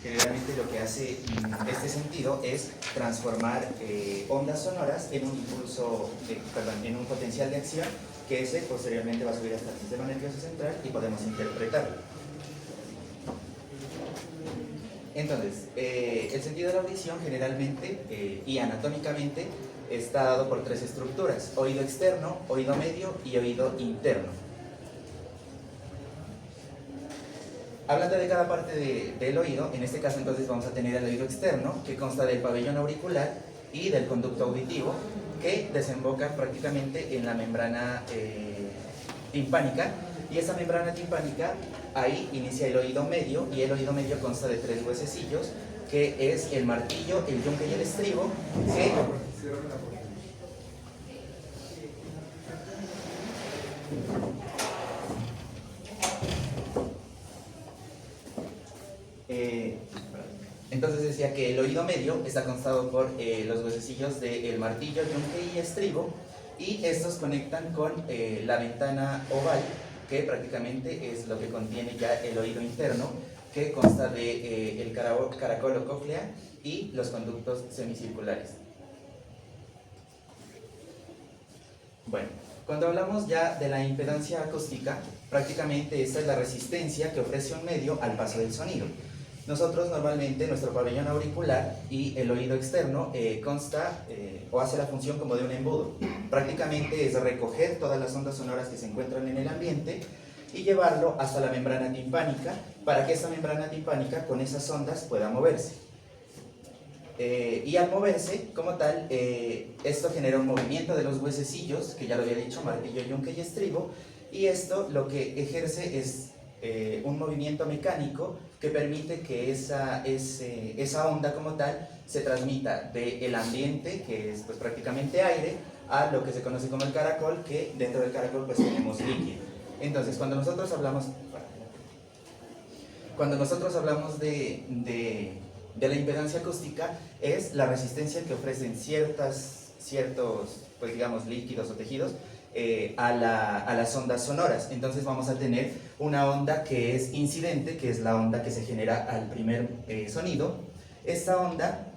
Generalmente lo que hace este sentido es transformar ondas sonoras en un impulso, en un potencial de acción, que ese posteriormente va a subir hasta el sistema nervioso central y podemos interpretarlo. Entonces, el sentido de la audición generalmente y anatómicamente está dado por tres estructuras: oído externo, oído medio y oído interno. Hablando de cada parte del oído, en este caso entonces vamos a tener el oído externo, que consta del pabellón auricular y del conducto auditivo, que desemboca prácticamente en la membrana timpánica, y esa membrana timpánica, ahí inicia el oído medio, y el oído medio consta de tres huesecillos, que es el martillo, el yunque y el estribo, entonces decía que el oído medio está constado por los huesecillos del martillo, yunque y estribo, y estos conectan con la ventana oval, que prácticamente es lo que contiene ya el oído interno, que consta de el caracol o cóclea y los conductos semicirculares. Bueno, cuando hablamos ya de la impedancia acústica, prácticamente esta es la resistencia que ofrece un medio al paso del sonido. Nosotros normalmente, nuestro pabellón auricular y el oído externo consta o hace la función como de un embudo. Prácticamente es recoger todas las ondas sonoras que se encuentran en el ambiente y llevarlo hasta la membrana timpánica, para que esa membrana timpánica con esas ondas pueda moverse. Y al moverse, como tal, esto genera un movimiento de los huesecillos, que ya lo había dicho, martillo, yunque y estribo, y esto lo que ejerce es un movimiento mecánico que permite que esa onda como tal se transmita del ambiente, que es pues prácticamente aire, a lo que se conoce como el caracol, que dentro del caracol pues tenemos líquido. Entonces, cuando nosotros hablamos de la impedancia acústica, es la resistencia que ofrecen ciertos pues digamos líquidos o tejidos a las ondas sonoras. Entonces vamos a tener una onda que es incidente, que es la onda que se genera al primer sonido. Esta onda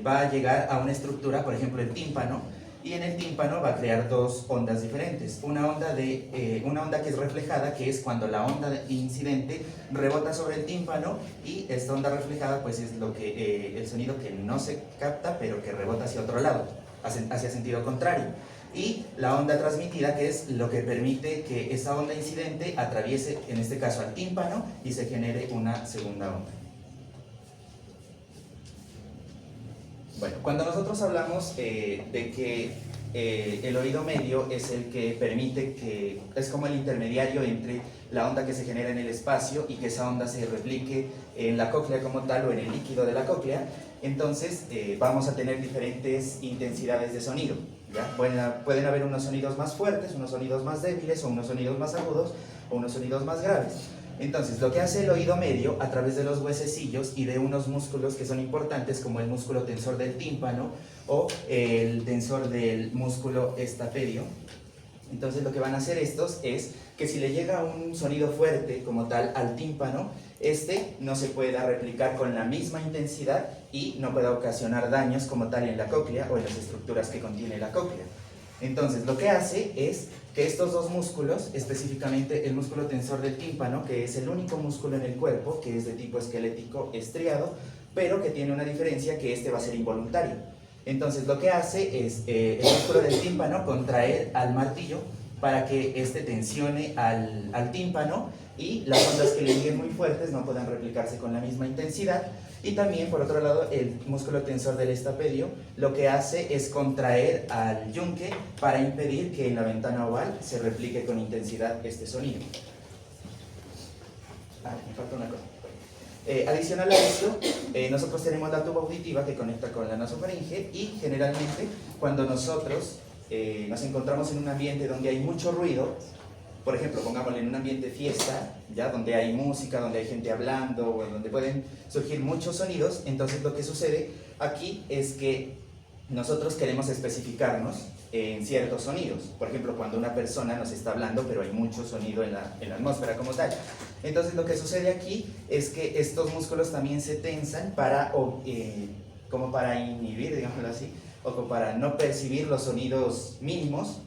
va a llegar a una estructura, por ejemplo el tímpano, y en el tímpano va a crear dos ondas diferentes. Una onda que es reflejada, que es cuando la onda incidente rebota sobre el tímpano, y esta onda reflejada pues es el sonido que no se capta pero que rebota hacia otro lado, hacia sentido contrario. Y la onda transmitida, que es lo que permite que esa onda incidente atraviese, en este caso al tímpano, y se genere una segunda onda. Bueno, cuando nosotros hablamos de que el oído medio es el que permite que, es como el intermediario entre la onda que se genera en el espacio y que esa onda se replique en la cóclea como tal o en el líquido de la cóclea, entonces vamos a tener diferentes intensidades de sonido. ¿Ya? Pueden haber unos sonidos más fuertes, unos sonidos más débiles, o unos sonidos más agudos, o unos sonidos más graves. Entonces, lo que hace el oído medio a través de los huesecillos y de unos músculos que son importantes, como el músculo tensor del tímpano o el tensor del músculo estapedio, entonces lo que van a hacer estos es que si le llega un sonido fuerte como tal al tímpano, este no se pueda replicar con la misma intensidad y no pueda ocasionar daños como tal en la cóclea o en las estructuras que contiene la cóclea. Entonces lo que hace es que estos dos músculos, específicamente el músculo tensor del tímpano, que es el único músculo en el cuerpo que es de tipo esquelético estriado, pero que tiene una diferencia, que este va a ser involuntario. Entonces lo que hace es el músculo del tímpano contraer al martillo para que este tensione al tímpano y las ondas que le lleguen muy fuertes no puedan replicarse con la misma intensidad. Y también, por otro lado, el músculo tensor del estapedio lo que hace es contraer al yunque para impedir que en la ventana oval se replique con intensidad este sonido. Me falta una cosa. Adicional a esto, nosotros tenemos la tuba auditiva que conecta con la nasofaringe, y generalmente cuando nosotros nos encontramos en un ambiente donde hay mucho ruido, por ejemplo, pongámosle en un ambiente fiesta, ya donde hay música, donde hay gente hablando, o donde pueden surgir muchos sonidos, entonces lo que sucede aquí es que nosotros queremos especificarnos en ciertos sonidos. Por ejemplo, cuando una persona nos está hablando, pero hay mucho sonido en la atmósfera como tal. Entonces lo que sucede aquí es que estos músculos también se tensan para, como para inhibir, digámoslo así, o como para no percibir los sonidos mínimos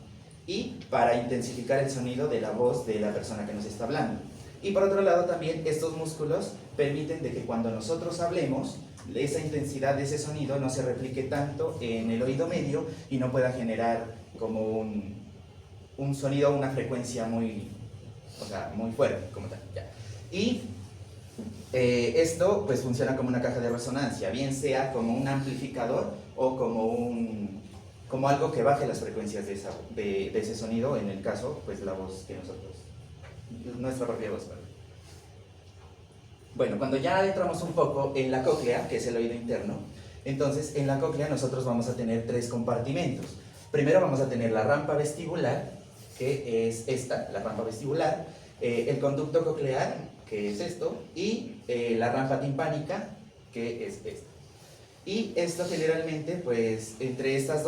y para intensificar el sonido de la voz de la persona que nos está hablando. Y por otro lado también estos músculos permiten de que cuando nosotros hablemos, esa intensidad de ese sonido no se replique tanto en el oído medio y no pueda generar como un sonido, una frecuencia muy, o sea, muy fuerte como tal. Ya. Y esto pues funciona como una caja de resonancia, bien sea como un amplificador o como algo que baje las frecuencias de ese sonido, en el caso, pues la voz que nosotros, nuestra propia voz. Bueno, cuando ya adentramos un poco en la cóclea, que es el oído interno, entonces en la cóclea nosotros vamos a tener tres compartimentos. Primero vamos a tener la rampa vestibular, que es esta, la rampa vestibular, el conducto coclear, que es esto, y la rampa timpánica, que es esta. Y esto generalmente, pues, entre la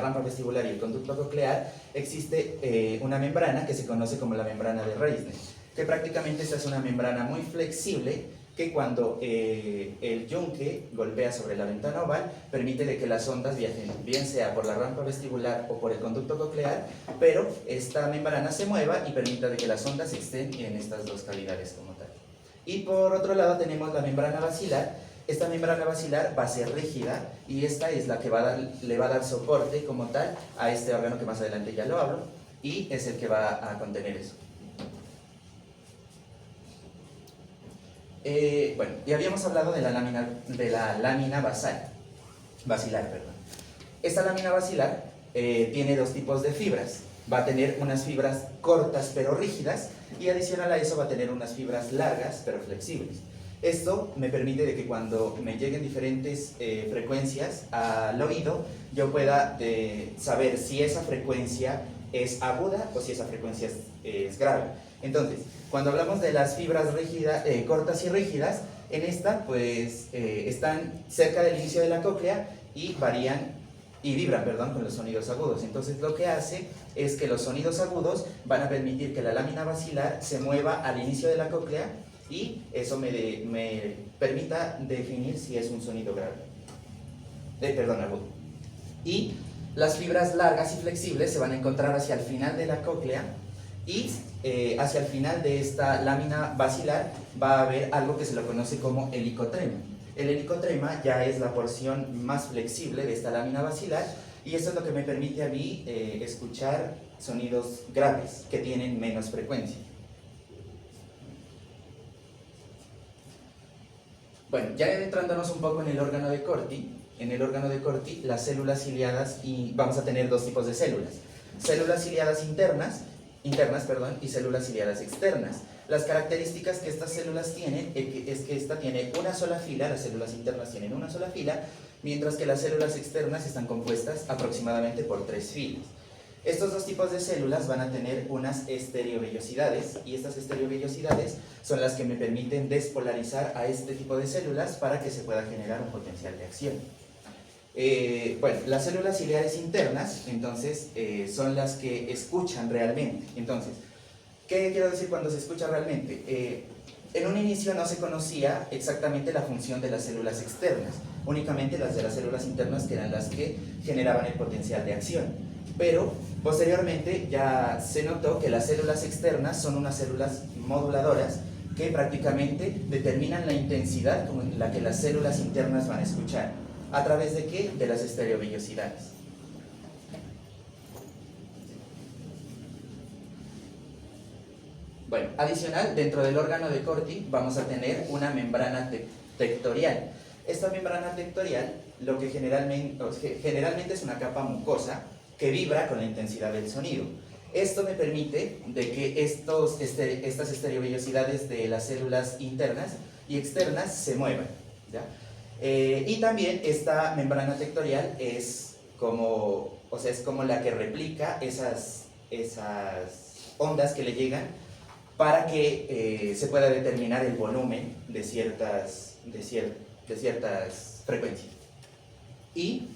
rampa vestibular y el conducto coclear, existe una membrana que se conoce como la membrana de Reisner, que prácticamente esta es una membrana muy flexible que cuando el yunque golpea sobre la ventana oval, permite de que las ondas viajen, bien sea por la rampa vestibular o por el conducto coclear, pero esta membrana se mueva y permita de que las ondas estén en estas dos cavidades como tal. Y por otro lado tenemos la membrana basilar. Esta membrana basilar va a ser rígida y esta es la que le va a dar soporte como tal a este órgano que más adelante ya lo hablo, y es el que va a contener eso. Bueno, ya habíamos hablado de la lámina basilar. Esta lámina basilar tiene dos tipos de fibras. Va a tener unas fibras cortas pero rígidas, y adicional a eso va a tener unas fibras largas pero flexibles. Esto me permite de que cuando me lleguen diferentes frecuencias al oído, yo pueda saber si esa frecuencia es aguda o si esa frecuencia es grave. Entonces, cuando hablamos de las fibras cortas y rígidas, en esta pues están cerca del inicio de la cóclea y vibran con los sonidos agudos. Entonces lo que hace es que los sonidos agudos van a permitir que la lámina basilar se mueva al inicio de la cóclea, y eso me permita definir si es un sonido grave. Agudo. Y las fibras largas y flexibles se van a encontrar hacia el final de la cóclea, y hacia el final de esta lámina basilar va a haber algo que se lo conoce como helicotrema. El helicotrema ya es la porción más flexible de esta lámina basilar, y esto es lo que me permite a mí escuchar sonidos graves que tienen menos frecuencia. Bueno, ya adentrándonos un poco en el órgano de Corti, las células ciliadas, y vamos a tener dos tipos de células: células ciliadas internas, y células ciliadas externas. Las características que estas células tienen es que esta tiene una sola fila, las células internas tienen una sola fila, mientras que las células externas están compuestas aproximadamente por 3 filas. Estos dos tipos de células van a tener unas estereovellosidades, y estas estereovellosidades son las que me permiten despolarizar a este tipo de células para que se pueda generar un potencial de acción. Bueno, las células ciliares internas, entonces, son las que escuchan realmente. Entonces, ¿qué quiero decir cuando se escucha realmente? En un inicio no se conocía exactamente la función de las células externas, únicamente las de las células internas, que eran las que generaban el potencial de acción. Pero posteriormente ya se notó que las células externas son unas células moduladoras que prácticamente determinan la intensidad con la que las células internas van a escuchar. ¿A través de qué? De las estereovellosidades. Bueno, adicional, dentro del órgano de Corti vamos a tener una membrana tectorial. Esta membrana tectorial, lo que generalmente es una capa mucosa que vibra con la intensidad del sonido. Esto me permite de que estas estereovellosidades de las células internas y externas se muevan, ¿ya? Y también esta membrana tectorial es como la que replica esas ondas que le llegan para que se pueda determinar el volumen de ciertas frecuencias. Y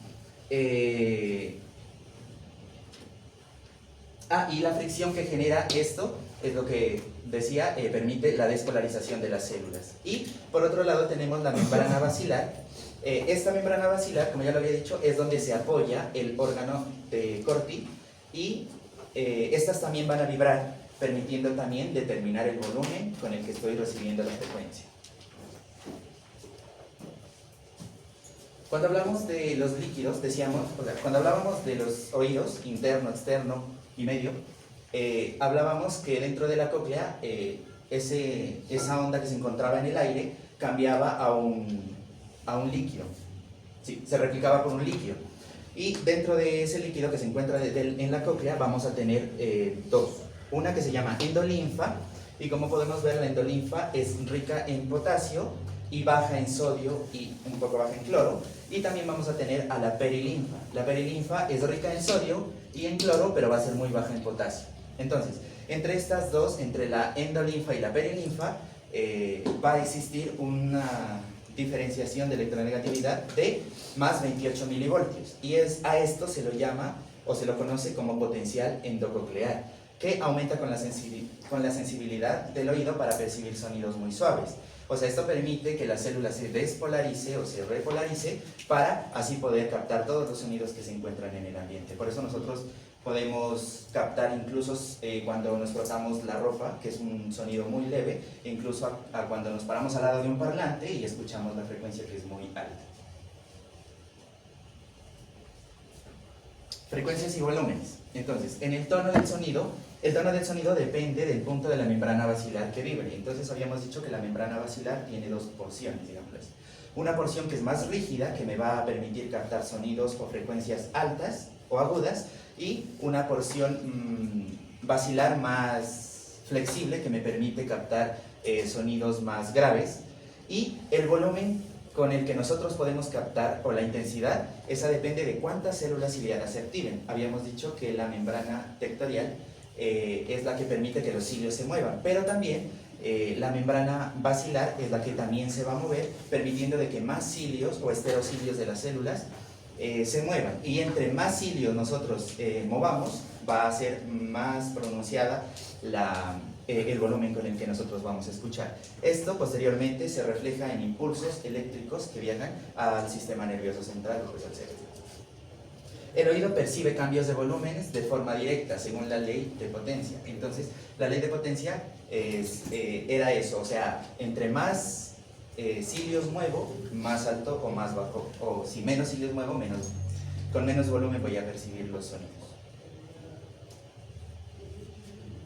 y la fricción que genera esto es lo que decía, permite la despolarización de las células. Y por otro lado tenemos la membrana basilar. Esta membrana basilar, como ya lo había dicho, es donde se apoya el órgano de Corti, y estas también van a vibrar, permitiendo también determinar el volumen con el que estoy recibiendo la frecuencia. Cuando hablamos de los líquidos, decíamos, o sea, cuando hablábamos de los oídos, interno, externo y medio, hablábamos que dentro de la cóclea esa onda que se encontraba en el aire cambiaba a un líquido. Sí, se replicaba por un líquido. Y dentro de ese líquido que se encuentra en la cóclea vamos a tener dos. Una que se llama endolinfa, y como podemos ver, la endolinfa es rica en potasio y baja en sodio y un poco baja en cloro. Y también vamos a tener a la perilinfa. La perilinfa es rica en sodio y en cloro, pero va a ser muy baja en potasio. Entonces, entre estas dos, entre la endolinfa y la perilinfa, va a existir una diferenciación de electronegatividad de más 28 milivoltios. Y a esto se lo llama o se lo conoce como potencial endococlear, que aumenta con la sensibilidad del oído para percibir sonidos muy suaves. O sea, esto permite que la célula se despolarice o se repolarice para así poder captar todos los sonidos que se encuentran en el ambiente. Por eso nosotros podemos captar incluso cuando nos frotamos la ropa, que es un sonido muy leve, e incluso cuando nos paramos al lado de un parlante y escuchamos la frecuencia que es muy alta. Frecuencias y volúmenes. Entonces, en el tono del sonido depende del punto de la membrana basilar que vibre. Entonces habíamos dicho que la membrana basilar tiene dos porciones, digámoslo así. Una porción que es más rígida, que me va a permitir captar sonidos o frecuencias altas o agudas, y una porción basilar más flexible, que me permite captar sonidos más graves. Y el volumen con el que nosotros podemos captar, o la intensidad, esa depende de cuántas células ciliadas se activen. Habíamos dicho que la membrana tectorial es la que permite que los cilios se muevan, pero también la membrana basilar es la que también se va a mover, permitiendo de que más cilios o esterocilios de las células se muevan. Y entre más cilios nosotros movamos, va a ser más pronunciada el volumen con el que nosotros vamos a escuchar. Esto posteriormente se refleja en impulsos eléctricos que viajan al sistema nervioso central, pues al cerebro. El oído percibe cambios de volúmenes de forma directa, según la ley de potencia. Entonces, la ley de potencia era eso, o sea, entre más cilios muevo, más alto o más bajo, o si menos cilios muevo, con menos volumen voy a percibir los sonidos.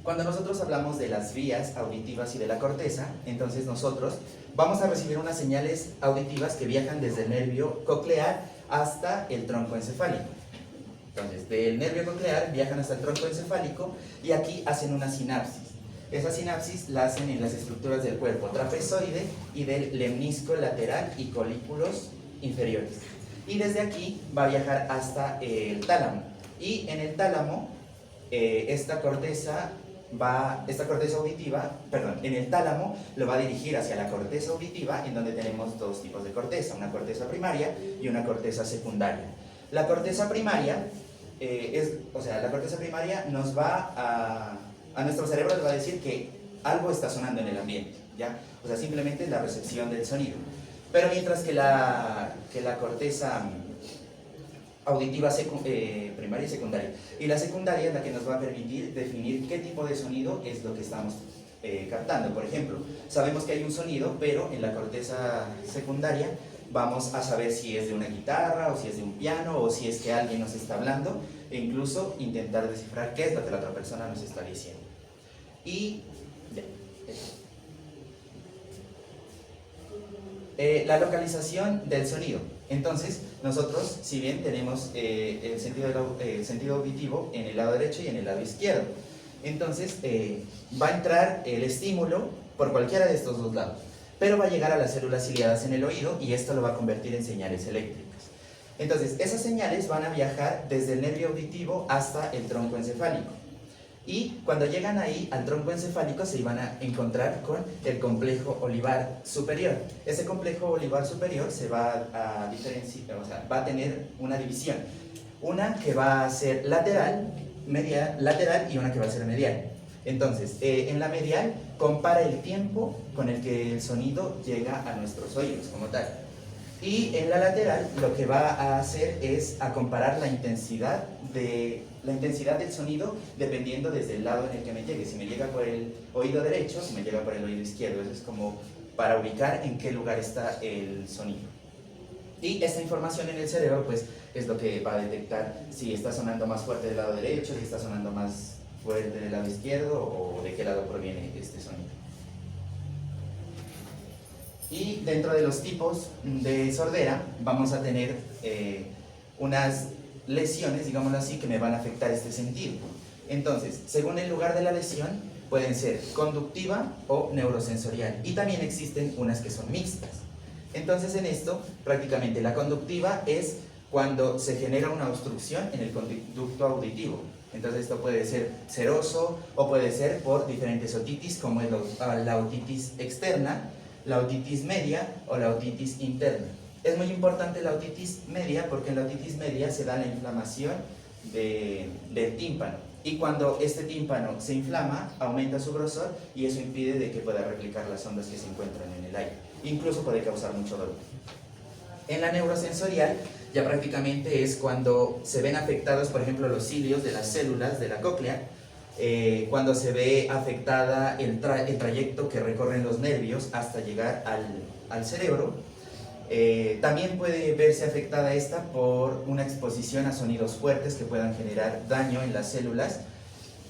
Cuando nosotros hablamos de las vías auditivas y de la corteza, entonces nosotros vamos a recibir unas señales auditivas que viajan desde el nervio coclear hasta el tronco encefálico. Entonces, del nervio coclear viajan hasta el tronco encefálico y aquí hacen una sinapsis. Esa sinapsis la hacen en las estructuras del cuerpo trapezoide y del lemnisco lateral y colículos inferiores. Y desde aquí va a viajar hasta el tálamo. Y en el tálamo, esta corteza auditiva, en el tálamo lo va a dirigir hacia la corteza auditiva, en donde tenemos dos tipos de corteza, una corteza primaria y una corteza secundaria. La corteza primaria, la corteza primaria nos va a nuestro cerebro le va a decir que algo está sonando en el ambiente, ¿ya? O sea, simplemente la recepción del sonido. Pero mientras que la corteza auditiva primaria y secundaria. Y la secundaria es la que nos va a permitir definir qué tipo de sonido es lo que estamos captando. Por ejemplo, sabemos que hay un sonido, pero en la corteza secundaria vamos a saber si es de una guitarra, o si es de un piano, o si es que alguien nos está hablando, e incluso intentar descifrar qué es lo que la otra persona nos está diciendo. Y la localización del sonido. Entonces, nosotros, si bien tenemos el sentido auditivo en el lado derecho y en el lado izquierdo, entonces va a entrar el estímulo por cualquiera de estos dos lados, pero va a llegar a las células ciliadas en el oído y esto lo va a convertir en señales eléctricas. Entonces, esas señales van a viajar desde el nervio auditivo hasta el tronco encefálico. Y cuando llegan ahí al tronco encefálico se van a encontrar con el complejo olivar superior. Ese complejo olivar superior se va a diferenciar, o sea, va a tener una división. Una que va a ser lateral y una que va a ser medial. Entonces, en la medial compara el tiempo con el que el sonido llega a nuestros oídos como tal. Y en la lateral lo que va a hacer es a comparar la intensidad del sonido dependiendo desde el lado en el que me llegue. Si me llega por el oído derecho, si me llega por el oído izquierdo. Eso es como para ubicar en qué lugar está el sonido. Y esta información en el cerebro pues es lo que va a detectar si está sonando más fuerte del lado derecho, si está sonando más fuerte del lado izquierdo o de qué lado proviene este sonido. Y dentro de los tipos de sordera vamos a tener unas lesiones, digámoslo así, que me van a afectar este sentido. Entonces, según el lugar de la lesión, pueden ser conductiva o neurosensorial. Y también existen unas que son mixtas. Entonces, en esto, prácticamente la conductiva es cuando se genera una obstrucción en el conducto auditivo. Entonces, esto puede ser seroso o puede ser por diferentes otitis, como es la otitis externa, la otitis media o la otitis interna. Es muy importante la otitis media porque en la otitis media se da la inflamación del tímpano. Y cuando este tímpano se inflama, aumenta su grosor y eso impide de que pueda replicar las ondas que se encuentran en el aire. Incluso puede causar mucho dolor. En la neurosensorial ya prácticamente es cuando se ven afectados, por ejemplo, los cilios de las células de la cóclea, cuando se ve afectada el trayecto que recorren los nervios hasta llegar al cerebro. También puede verse afectada esta por una exposición a sonidos fuertes que puedan generar daño en las células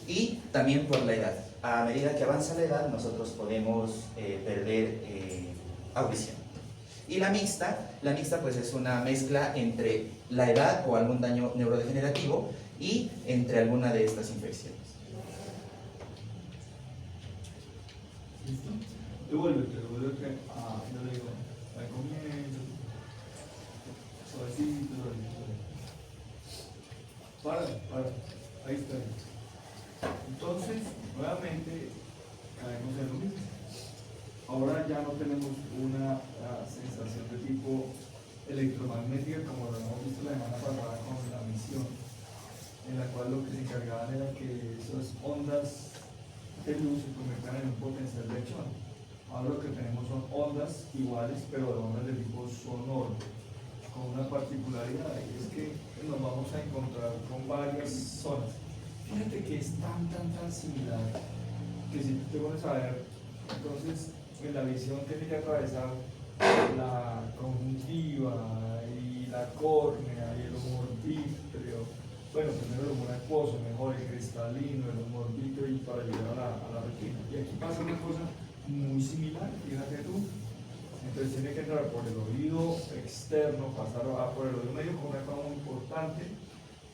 y también por la edad. A medida que avanza la edad nosotros podemos perder audición. Y la mixta pues es una mezcla entre la edad o algún daño neurodegenerativo y entre alguna de estas infecciones. ¿Listo? Devuélvete yo le digo, al comienzo, suavecito, para, ahí está. Entonces, nuevamente, caemos en lo mismo. Ahora ya no tenemos una sensación de tipo electromagnética como lo hemos visto la semana pasada con la misión, en la cual lo que se encargaban era que esas ondas de luz se conviertan en un potencial de acción. Ahora lo que tenemos son ondas iguales, pero de ondas de tipo sonoro, con una particularidad, y es que nos vamos a encontrar con varias zonas. Fíjate que es tan similar que si tú te pones a ver, entonces en la visión tiene que atravesar la conjuntiva y la córnea y el humor vítreo. Bueno, primero el humor acuoso, mejor el cristalino, el humor vítreo y para llegar a la retina. Y aquí pasa una cosa muy similar, fíjate tú. Entonces tiene que entrar por el oído externo, pasar por el oído medio con una cosa muy importante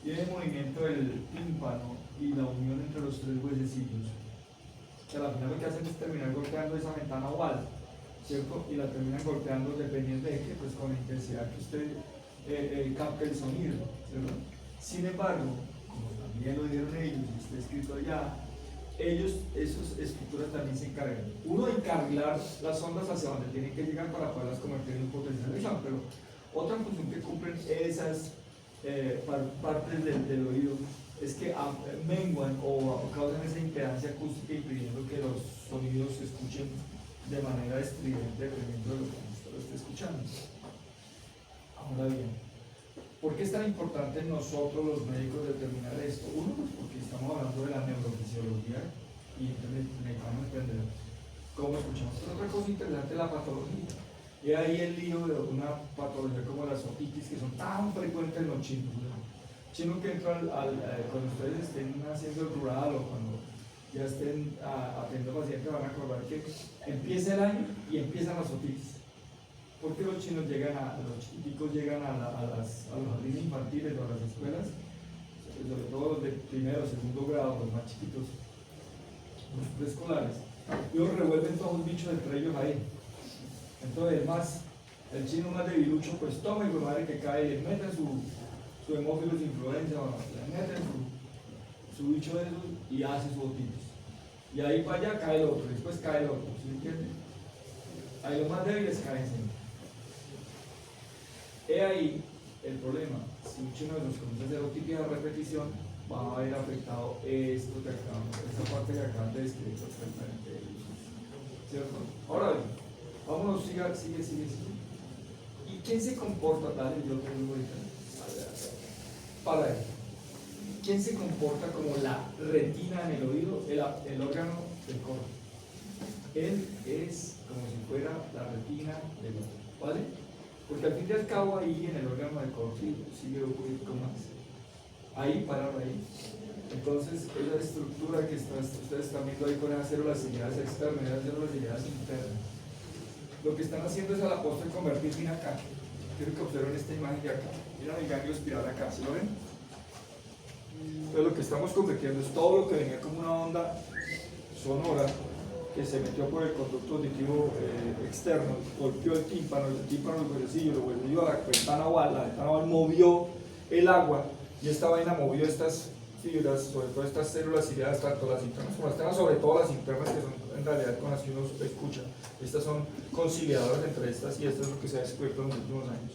y el movimiento del tímpano y la unión entre los tres huesecillos. Que al final lo que hacen es terminar golpeando esa ventana oval, ¿cierto? Y la terminan golpeando dependiendo de qué, pues con la intensidad que usted capte el sonido, ¿cierto? Sin embargo, como también lo dieron ellos y está escrito allá, ellos, esas estructuras también se encargan, uno, de encarrilar las ondas hacia donde tienen que llegar para poderlas convertir en un potencial de acción, pero otra función que cumplen esas partes del oído es que menguan o causan esa impedancia acústica impidiendo que los sonidos se escuchen de manera estridente dependiendo de lo que usted lo esté escuchando. Ahora bien, ¿por qué es tan importante nosotros los médicos determinar esto? Uno, pues porque estamos hablando de la neurofisiología y entonces necesitamos entender cómo escuchamos. Pero otra cosa interesante es la patología. Y ahí el lío de una patología como las otitis que son tan frecuentes en los chinos. Chino que entra cuando ustedes estén haciendo el rural o cuando ya estén atendiendo pacientes van a acordar que empieza el año y empiezan las otitis. Porque los chinos los chiquiticos llegan a los jardines infantiles o a las escuelas, sobre todo los de primero o segundo grado, los más chiquitos, los preescolares, y ellos revuelven todos los bichos entre ellos ahí. Entonces, el chino más debilucho, pues toma y madre que cae, le meten su hemófilos influenza, le meten su bicho de esos y hace su otitis. Y ahí para allá cae el otro, después cae el otro, ¿sí entiendes? Ahí los más débiles caen siempre. He ahí el problema. Si un chino de los comienza a hacer otitis a repetición, va a haber afectado esto que acabamos, esta parte que acaban de describir perfectamente ellos, ¿cierto? Ahora bien, vámonos, sigue. ¿Y quién se comporta? Dale, yo te digo ahorita. Para él. ¿Quién se comporta como la retina en el oído? El órgano del corazón. Él es como si fuera la retina del oído, ¿vale? Porque al fin y al cabo ahí en el órgano del corazón sigue ocurriendo con más. Ahí, pararon ahí. Entonces, esa estructura que ustedes están viendo ahí con esas células ciliadas externas y esas células ciliadas internas, lo que están haciendo es a la postre convertir bien acá. Quiero que observen esta imagen de acá. Miren el ganglio espiral acá, ¿sí lo ven? Entonces lo que estamos convirtiendo es todo lo que venía como una onda sonora que se metió por el conducto auditivo externo, golpeó el tímpano el huesecillo, el huesecillo a la ventana oval, la ventana oval movió el agua y esta vaina movió estas fibras, sobre todo estas células ciliadas, tanto las internas como las externas, sobre todo las internas que son en realidad con las que uno escucha. Estas son conciliadoras entre estas y esto es lo que se ha descubierto en los últimos años.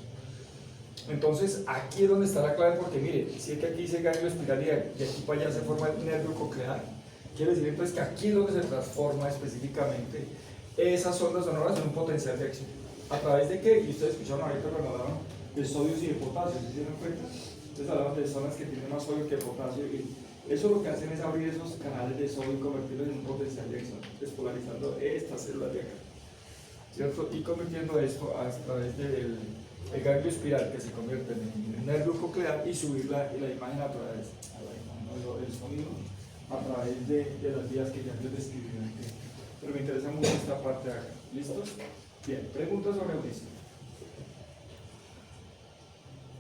Entonces aquí es donde está la clave, porque mire, si es que aquí dice ganglio espiral y de aquí para allá se forma el nervio coclear, quiere decir entonces que aquí es donde se transforma específicamente esas ondas sonoras en un potencial de acción. ¿A través de qué? Y ustedes escucharon ahorita cuando hablaron de sodio y de potasio, ¿se dieron cuenta? Entonces hablaban de zonas que tienen más sodio que potasio y eso lo que hacen es abrir esos canales de sodio y convertirlos en un potencial de acción, despolarizando estas células de acá, ¿cierto? Y convirtiendo esto a través del ganglio espiral que se convierte en el nervio coclear y subir la imagen a través del sonido a través de las vías que ya les describí antes. Pero me interesa mucho esta parte de acá. ¿Listos? Bien, preguntas sobre audición.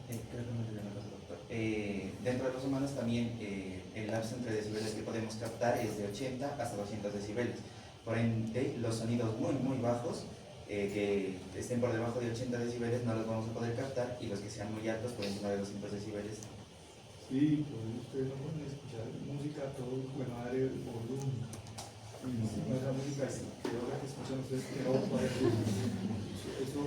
Creo que me olvidé una cosa, doctor. Dentro de los humanos también el lapso entre decibeles que podemos captar es de 80 hasta 200 decibeles. Por ende, los sonidos muy bajos que estén por debajo de 80 decibeles no los vamos a poder captar y los que sean muy altos por encima de 200 decibeles. Sí, pues ustedes no pueden escuchar música a todo madre volumen. Y no esa música es la que escuchan ustedes que no eso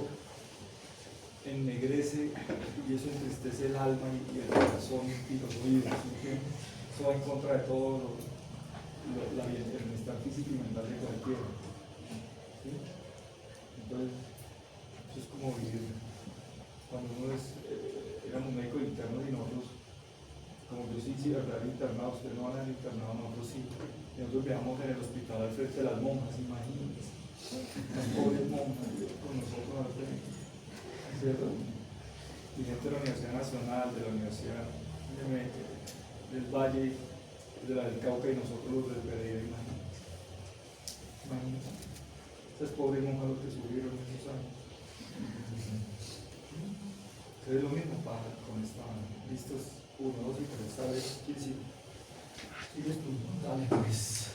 ennegrece y eso entristece el alma y el corazón y los oídos. Eso va en contra de todo el bienestar físico y mental de cualquiera. ¿Sí? Entonces, eso es como vivir. Cuando uno éramos médicos internos y nosotros, como yo sí, verdad, internado, ustedes no van al internado, nosotros sí. Nosotros veamos en el hospital al frente de las monjas, imagínense. Las pobres monjas con nosotros al frente. ¿Cierto? Y gente de la Universidad Nacional, de la Universidad del Valle, de la del Cauca y nosotros los del Pereira, imagínense. Imagínense. Esas pobres monjas lo que subieron en esos años. Entonces es lo mismo para con esta listos 1, 2 y 3, ¿sabes? ¿Quién sigue? ¿Sigues tú? Dale pues.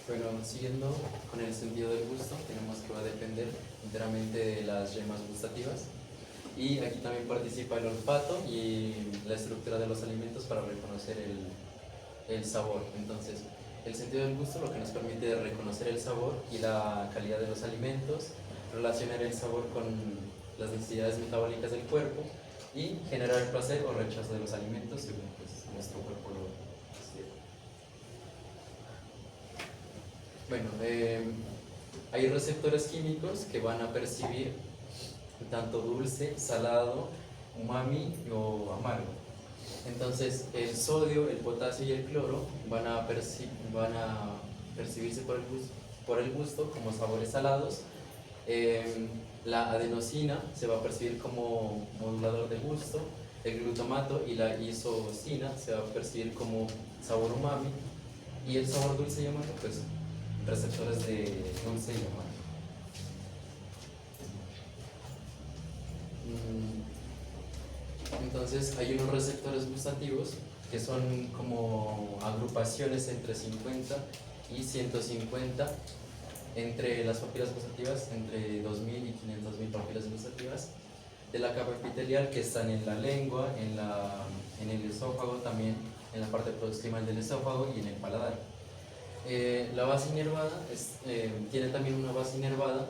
Bueno, siguiendo con el sentido del gusto, tenemos que va a depender enteramente de las yemas gustativas. Y aquí también participa el olfato y la estructura de los alimentos para reconocer el sabor. Entonces, el sentido del gusto lo que nos permite es reconocer el sabor y la calidad de los alimentos, relacionar el sabor con las necesidades metabólicas del cuerpo y generar placer o rechazo de los alimentos según pues, nuestro cuerpo lo quiera. Bueno, hay receptores químicos que van a percibir tanto dulce, salado, umami o amargo. Entonces, el sodio, el potasio y el cloro van a percibirse por el gusto como sabores salados. La adenosina se va a percibir como modulador de gusto, el glutamato y la isosina se va a percibir como sabor umami y el sabor dulce y amargo, pues receptores de dulce y amargo. Entonces hay unos receptores gustativos que son como agrupaciones entre 50 y 150 entre las papilas gustativas, entre 2000 y 500.000 papilas gustativas de la capa epitelial que están en la lengua, en el esófago, también en la parte proximal del esófago y en el paladar. La base inervada tiene también una base inervada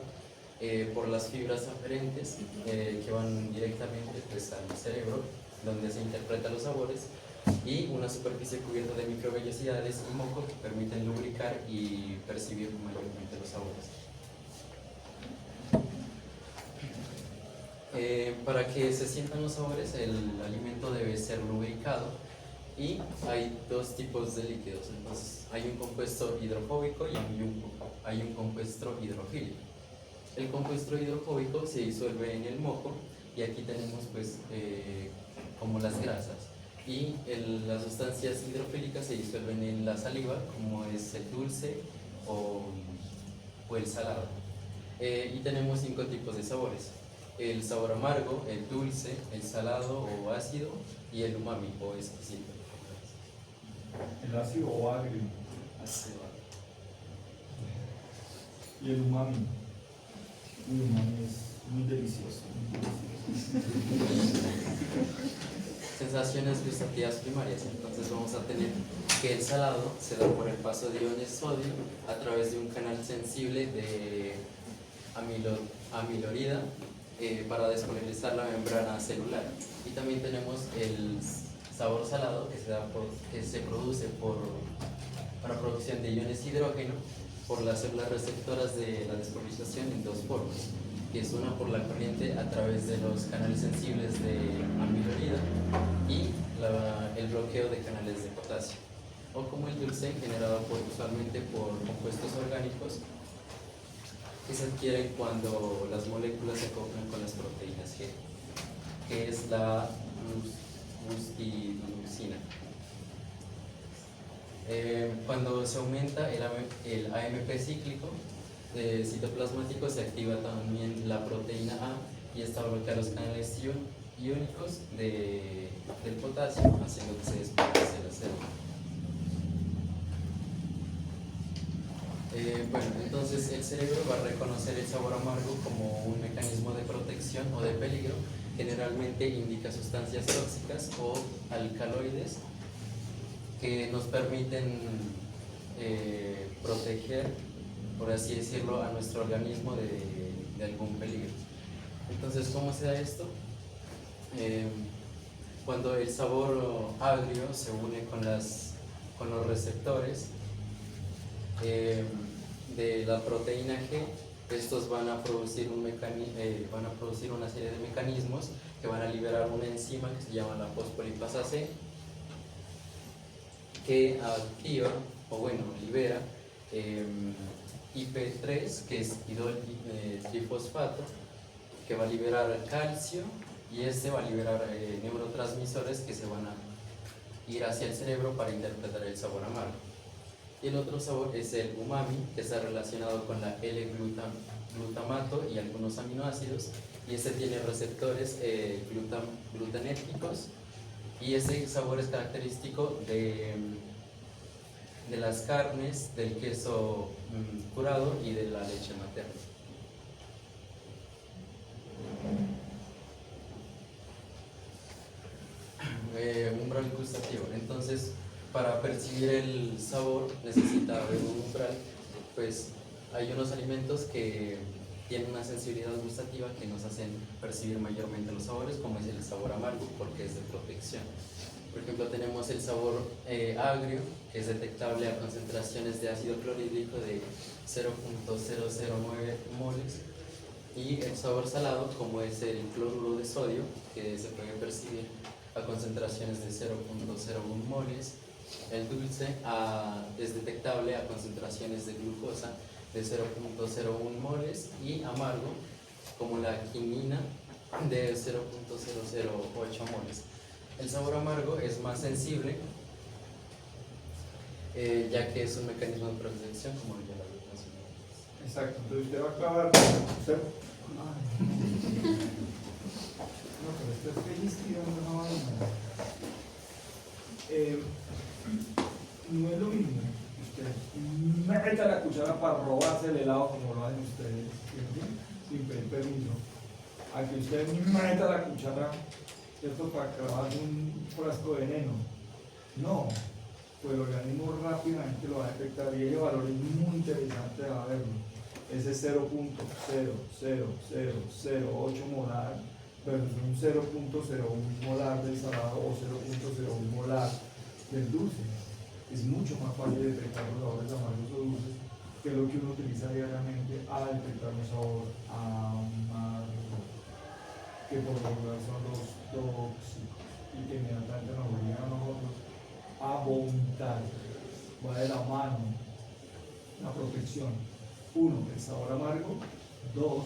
por las fibras aferentes que van directamente pues, al cerebro donde se interpretan los sabores, y una superficie cubierta de microvellosidades y moco que permiten lubricar y percibir mayormente los sabores. Para que se sientan los sabores, el alimento debe ser lubricado y hay dos tipos de líquidos. Entonces, hay un compuesto hidrofóbico y hay un compuesto hidrofílico. El compuesto hidrofóbico se disuelve en el moco y aquí tenemos pues como las grasas. Y las sustancias hidrofílicas se disuelven en la saliva, como es el dulce o el salado. Y tenemos 5 tipos de sabores: el sabor amargo, el dulce, el salado o ácido y el umami o exquisito. El ácido o agrio. Ácido. Y el umami. El umami es muy delicioso. Muy delicioso. Sensaciones gustativas primarias. Entonces vamos a tener que el salado se da por el paso de iones sodio a través de un canal sensible de amilorida para despolarizar la membrana celular. Y también tenemos el sabor salado que se produce por la producción de iones hidrógeno por las células receptoras de la despolarización en 2 formas, que es una por la corriente a través de los canales sensibles de amilorida y el bloqueo de canales de potasio, o como el dulce, generado usualmente por compuestos orgánicos que se adquieren cuando las moléculas se acoplan con las proteínas G, que es la gustidulcina. Cuando se aumenta el AMP cíclico citoplasmático, se activa también la proteína A y esta bloquea los canales iónicos del potasio, haciendo que se despolarice la célula. Bueno, entonces el cerebro va a reconocer el sabor amargo como un mecanismo de protección o de peligro. Generalmente indica sustancias tóxicas o alcaloides que nos permiten proteger, por así decirlo, a nuestro organismo de algún peligro. Entonces, ¿cómo se da esto? Cuando el sabor agrio se une con los receptores de la proteína G, estos van a producir una serie de mecanismos que van a liberar una enzima que se llama la fosfolipasa C, que activa, o bueno, libera IP3, que es idol trifosfato, que va a liberar calcio, y este va a liberar neurotransmisores que se van a ir hacia el cerebro para interpretar el sabor amargo. Y el otro sabor es el umami, que está relacionado con la L-glutamato y algunos aminoácidos, y este tiene receptores glutanérgicos, y ese sabor es característico de las carnes, del queso curado y de la leche materna. Umbral gustativo. Entonces, para percibir el sabor necesita haber un umbral. Pues hay unos alimentos que tienen una sensibilidad gustativa que nos hacen percibir mayormente los sabores, como es el sabor amargo, porque es de protección. Por ejemplo, tenemos el sabor agrio, que es detectable a concentraciones de ácido clorhídrico de 0.009 moles, y el sabor salado, como es el cloruro de sodio, que se puede percibir a concentraciones de 0.01 moles. El dulce es detectable a concentraciones de glucosa de 0.01 moles, y amargo, como la quinina, de 0.008 moles. El sabor amargo es más sensible, ya que es un mecanismo de protección, como ya lo había mencionado. Exacto, entonces usted va a clavar. No, pero esto es feliz tirando una vaina. No es lo mismo que usted meta la cuchara para robarse el helado como lo hacen ustedes, ¿cierto? Sin pedir permiso. A que usted meta la cuchara, ¿cierto?, para clavar un frasco de veneno. No, pues el organismo rápidamente lo va a detectar, y ese valor es muy interesante de verlo. Ese 0.00008 molar versus un 0.01 molar del salado o 0.01 molar del dulce. Es mucho más fácil detectar los sabores amargos o dulces que lo que uno utiliza diariamente a detectar un sabor amargo, que por lo general son los tóxicos y que inmediatamente nos obligan a nosotros a vomitar. Va de la mano la protección. 1, el sabor amargo. 2,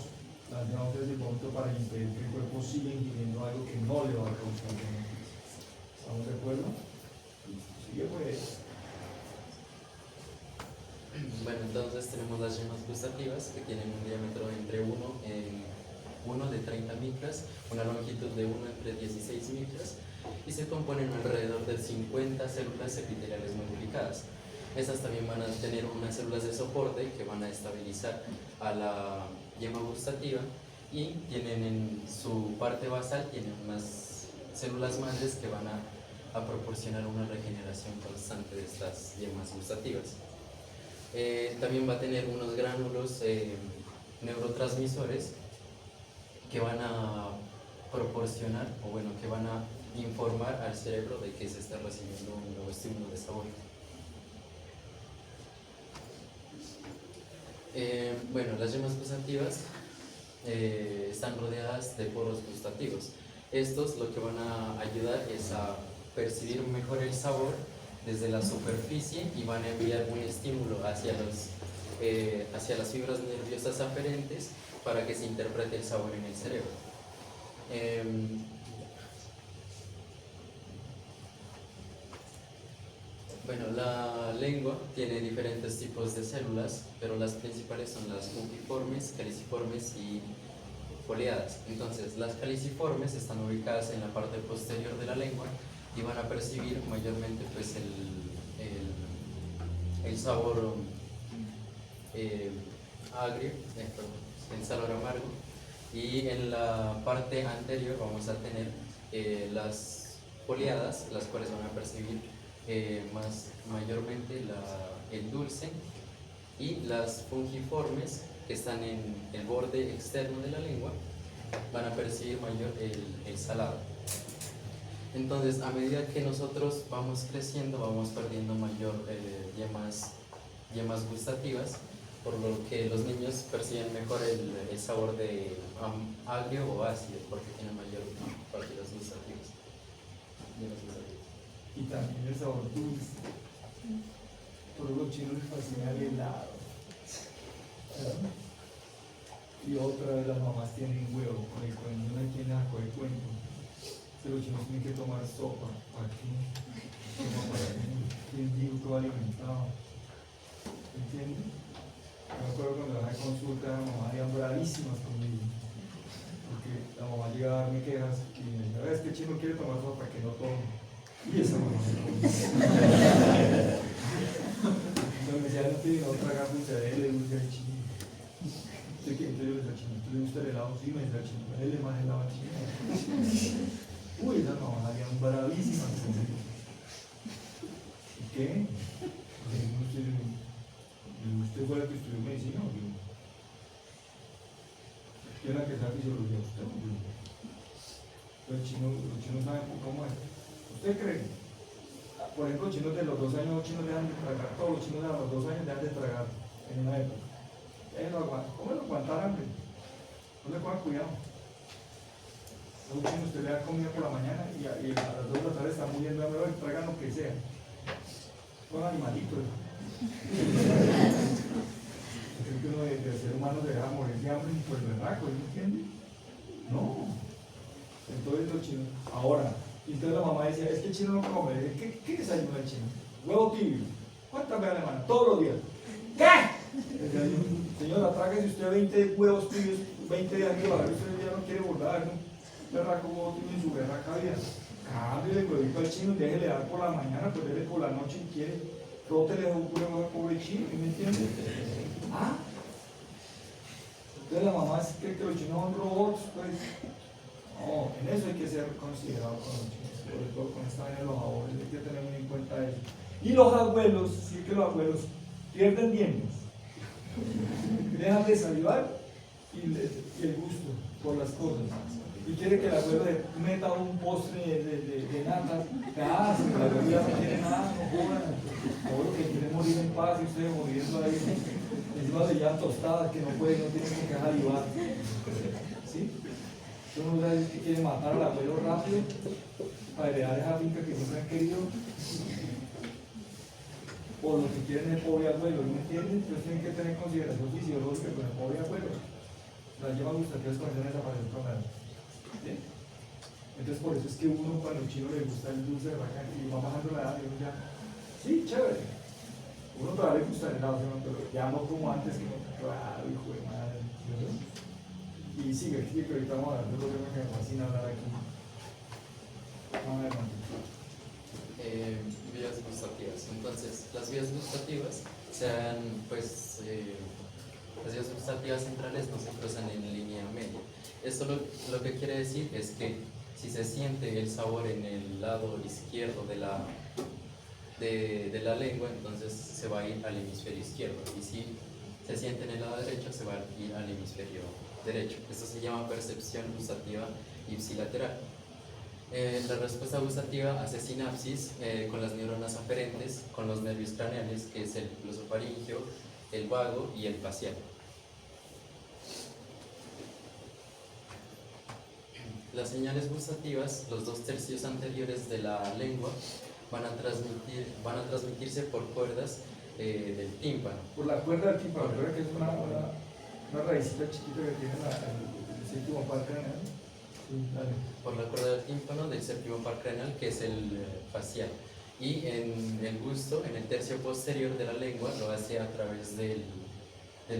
las náuseas y el vómito para impedir que el cuerpo siga ingiriendo algo que no le va a causar beneficio. ¿Estamos de acuerdo? Sigue pues. Bueno, entonces tenemos las yemas gustativas que tienen un diámetro entre 1 de 30 micras, una longitud de 1 entre 16 micras y se componen alrededor de 50 células epiteliales multiplicadas. Estas también van a tener unas células de soporte que van a estabilizar a la yema gustativa y tienen en su parte basal tienen unas células madres que van a proporcionar una regeneración constante de estas yemas gustativas. También va a tener unos gránulos neurotransmisores que van a proporcionar, o bueno, que van a informar al cerebro de que se está recibiendo un nuevo estímulo de sabor. Bueno, las yemas gustativas están rodeadas de poros gustativos. Estos lo que van a ayudar es a percibir mejor el sabor desde la superficie y van a enviar un estímulo hacia las fibras nerviosas aferentes para que se interprete el sabor en el cerebro. Bueno, la lengua tiene diferentes tipos de células, pero las principales son las fungiformes, caliciformes y foliadas. Entonces, las caliciformes están ubicadas en la parte posterior de la lengua y van a percibir mayormente pues, el sabor agrio, el sabor amargo. Y en la parte anterior vamos a tener las foliadas, las cuales van a percibir mayormente el dulce, y las fungiformes que están en el borde externo de la lengua van a percibir mayor el salado. Entonces, a medida que nosotros vamos creciendo, vamos perdiendo mayor yemas gustativas, por lo que los niños perciben mejor el sabor de agrio o ácido, porque tienen mayor partículas gustativas. Y también el sabor dulce. Por los chinos les fascina el helado. Y otra de las mamás tienen huevo con el cuento, no hay quien la coge cuento. Que los chinos tienen que tomar sopa. ¿Para qué? ¿Quién dijo que va alimentado? ¿Entiendes? Me acuerdo cuando la consulta, la mamá iban bravísimas conmigo. Porque la mamá llegaba a darme quejas y me decía, es que el chino quiere tomar sopa, que no tome. Y esa mamá me decía, no tiene otra gafa dulce de él, le gusta el chino. Entonces yo le decía al chino, ¿tú le gusta el helado? Sí, me decía el chino, él le más helado al chino. Uy, esas mamás habían bravísimas conmigo. ¿Y qué? ¿Usted fue la que estudió medicina o yo? ¿Quién es la que sabe fisiología? ¿Usted o yo? Los chinos saben cómo es. ¿Usted cree? Por ejemplo, los chinos de los 2 años, los chinos dejan de tragar, todos los chinos de los 2 años dejan de tragar en una época. ¿Cómo lo aguantar hambre? No le pongan cuidado. A un chino usted le da comida por la mañana y a las 2 de la tarde está muriendo de hambre y tragan lo que sea. Son animalitos. Creo que uno de ser humano se deja morir de hambre por el berraco, ¿no entiende? No. Entonces los chinos. Ahora, y entonces la mamá decía, es que el chino no come. ¿Qué desayuna el chino? Huevo tibio. ¿Cuántas veces le mandan? Todos los días. ¿Qué? Señora, trágase usted 20 huevos tibios, 20 días que bajar, usted ya no quiere volver a dar un berraco huevo tibio en su berraca vida. Cámbiale el huevito al chino y déjele dar por la mañana, pues déjele por la noche si quiere. Rótele un huevo al pobre chino, ¿me entiendes? ¿Ah? Entonces la mamá cree que los chinos son robots, pues. No, en eso hay que ser considerado con los chinos, sobre todo con esta vaina de los abuelos, hay que tener muy en cuenta eso. Y los abuelos, sí que los abuelos pierden dientes, dejan de salivar y el gusto por las cosas. y quiere que el abuelo le meta un postre de nata, nada, si la abuelo ya no quiere nada, no jodan. Abuelo que quiere morir en paz y ustedes muriendo ahí, encima de ya tostadas que no pueden, no tienen que quejar ayudar. ¿Sí? Entonces uno sabe que quiere matar al abuelo rápido para heredar esa finca que siempre han querido. O lo que quieren es el pobre abuelo, ¿me entienden? Entonces tienen que tener consideración fisiológica con el pobre abuelo. Las yemas gustativas comienzan a desaparecer con la edad. ¿Sí? Entonces por eso es que uno cuando el chino le gusta el dulce de vaca y va bajando la edad y uno ya, sí, chévere. Uno todavía le gusta el helado, pero ya no como antes que no, claro, hijo de madre. ¿Sí? Y sigue, que ahorita vamos a hablar de lo que me fascina hablar aquí. Vamos a ver, vías gustativas. Entonces, las vías gustativas las vías gustativas centrales no se cruzan en línea media. Esto lo que quiere decir es que si se siente el sabor en el lado izquierdo de la lengua, entonces se va a ir al hemisferio izquierdo. Y si se siente en el lado derecho, se va a ir al hemisferio derecho. Esto se llama percepción gustativa ipsilateral. La respuesta gustativa hace sinapsis con las neuronas aferentes, con los nervios craneales, que es el glosofaringeo, el vago y el facial. Las señales gustativas, los 2/3 anteriores de la lengua, van a transmitirse por cuerdas del tímpano. por la cuerda del tímpano, ¿verdad que es una raícita chiquita que tiene el séptimo par craneal? Sí, dale. Por la cuerda del tímpano del séptimo par craneal, que es el facial. Y en el gusto, en el tercio posterior de la lengua, lo hace a través del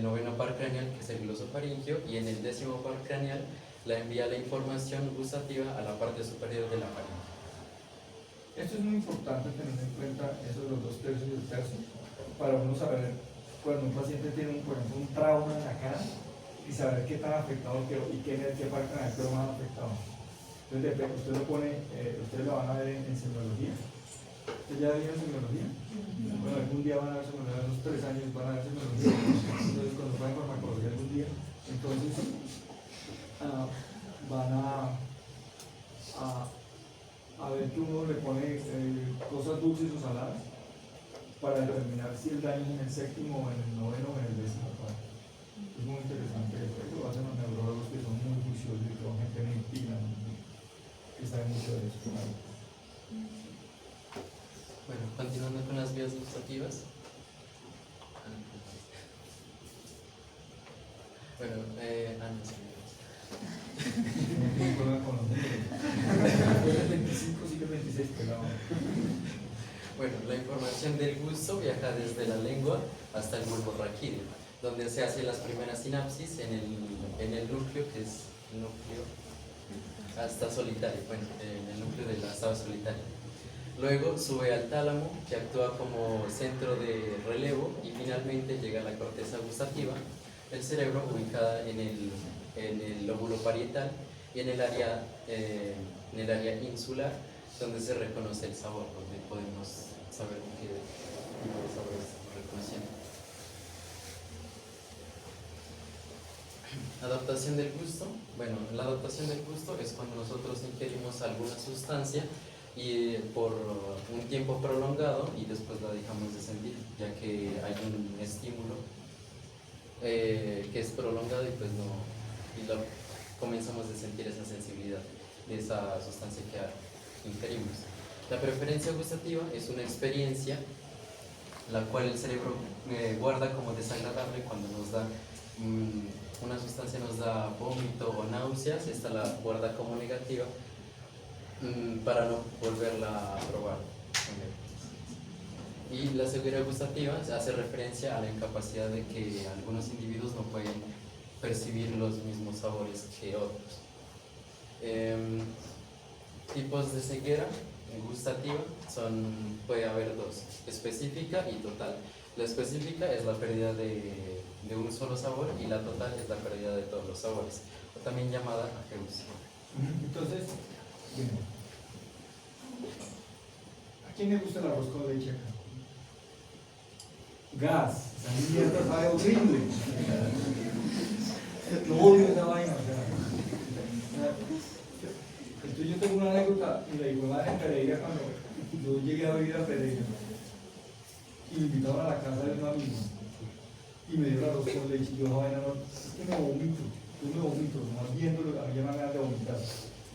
noveno par craneal, que es el glosofaringeo, y en el 10º par craneal la envía la información gustativa a la parte superior de la faringe. Esto es muy importante tener en cuenta eso de los 2/3 y el tercio, para uno saber cuando un paciente tiene, por ejemplo, un trauma en la cara y saber qué tan afectado quedó y qué parte del quedó más afectado. Entonces, usted lo pone, ustedes lo van a ver en semiología. ¿Usted ya vio en semiología? Bueno, algún día van a ver semiología, unos 3 años van a ver semiología. Entonces, cuando vayan farmacología algún día, entonces van a ver que uno le pone cosas dulces o saladas para determinar si el daño es en el séptimo, o en el noveno o en el 10º par. Es muy interesante esto, lo hacen los neurólogos que son muy juiciosos y son gente muy fina, que sabe mucho de eso. Bueno, continuando con las vías gustativas. Bueno, no sé. No hay problema con los números. Después del 25 sigue el 26 pelado. Bueno, la información del gusto viaja desde la lengua hasta el bulbo raquídeo, donde se hacen las primeras sinapsis en el núcleo, que es el núcleo hasta solitario, bueno, en el núcleo del estado solitario. Luego sube al tálamo, que actúa como centro de relevo, y finalmente llega a la corteza gustativa, el cerebro, ubicada en el lóbulo parietal y en el área insular, donde se reconoce el sabor, donde podemos saber qué tipo de sabor estamos reconociendo. Adaptación del gusto. Bueno, la adaptación del gusto es cuando nosotros ingerimos alguna sustancia y por un tiempo prolongado y después la dejamos de sentir, ya que hay un estímulo que es prolongado y pues comenzamos a sentir esa sensibilidad de esa sustancia que ingerimos. La preferencia gustativa es una experiencia la cual el cerebro guarda como desagradable cuando nos da una sustancia, nos da vómito o náuseas, esta la guarda como negativa para no volverla a probar. Y la ceguera gustativa hace referencia a la incapacidad de que algunos individuos no pueden percibir los mismos sabores que otros. Tipos de ceguera gustativa puede haber dos: específica y total. La específica es la pérdida de un solo sabor y la total es la pérdida de todos los sabores, o también llamada ageusia. Entonces, bien. ¿A quién le gusta el arroz con leche acá? Gas, esa mierda sabe horrible. Lo odio esa vaina. O sea, Entonces yo tengo una anécdota, y la hijo madre en Pereira, cuando yo llegué a vivir a Pereira, y me invitaron a la casa de un amigo, y me dieron arroz con leche, y yo, vaina, no, es que me vomito, nomás viéndolo, a mí ya me dan ganas de vomitar.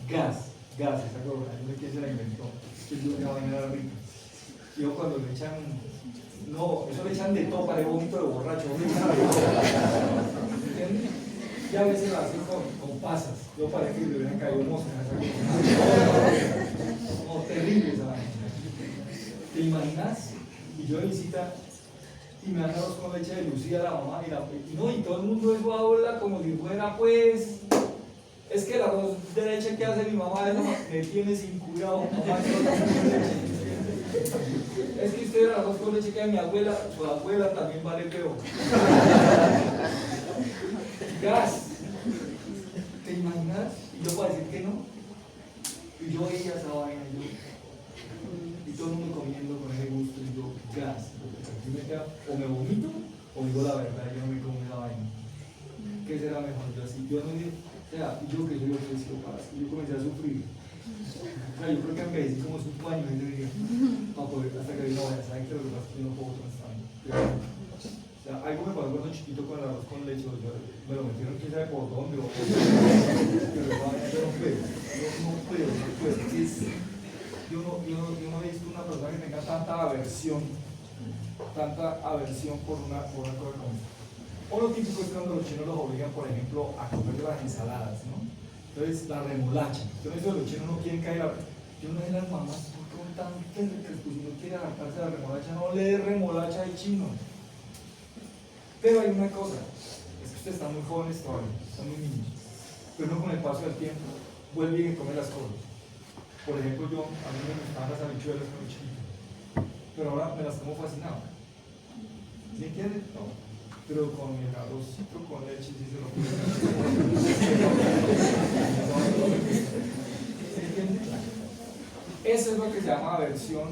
Gas, esa cosa, yo no sé quién se la inventó, que yo una vaina era rica. Y yo cuando le echan, no, eso le echan de todo, para el vómito de borracho, ¿entiendes? Y a veces la hacen con pasas, yo parece que le hubieran caído moscas a esa cosa. No, terrible esa vaina. ¿Te imaginas? Y yo de visita, y me dan arroz con leche de Lucía, la mamá, y todo el mundo eso habla como si fuera, pues, es que el arroz de leche que hace mi mamá, eso me tiene sin cuidado, mamá, es que usted el arroz con leche que hace mi abuela, su abuela también vale peor. Gas, ¿te imaginas? Y yo para decir que no, y yo veía esa vaina, y todo el mundo comiendo con ese gusto, y yo, gas. O me vomito o digo la verdad, yo no me como esa vaina. ¿Qué será mejor? Yo así, yo no digo, o sea, yo que soy obsesivo, yo comencé a sufrir. O sea, yo creo que envejecí como 5 años y día, para poder, hasta que digo, vaya, ¿saben que lo que pasa es que yo no puedo transar? O sea, algo me pasó cuando chiquito con el arroz con leche, me lo metieron quién sabe por dónde, pero yo no puedo, yo no he visto una persona que tenga tanta aversión por una cosa como esta. O lo típico es cuando los chinos los obligan, por ejemplo, a comer las ensaladas, ¿no? Entonces, la remolacha. Entonces, los chinos no quieren caer a... Yo no sé las mamás, ¿por qué son tan tercas? Pues si no quiere adaptarse a la remolacha, no le dé remolacha al chino. Pero hay una cosa, es que ustedes están muy jóvenes todavía, están muy niños. Pero uno con el paso del tiempo vuelve y come las cosas. Por ejemplo, a mí me gustaban las habichuelas cuando chiquito, pero ahora me las como fascinado. ¿Sí entienden? No. Pero con el arrocito con leche sí se lo puede. ¿Sí entienden? Eso es lo que se llama aversión.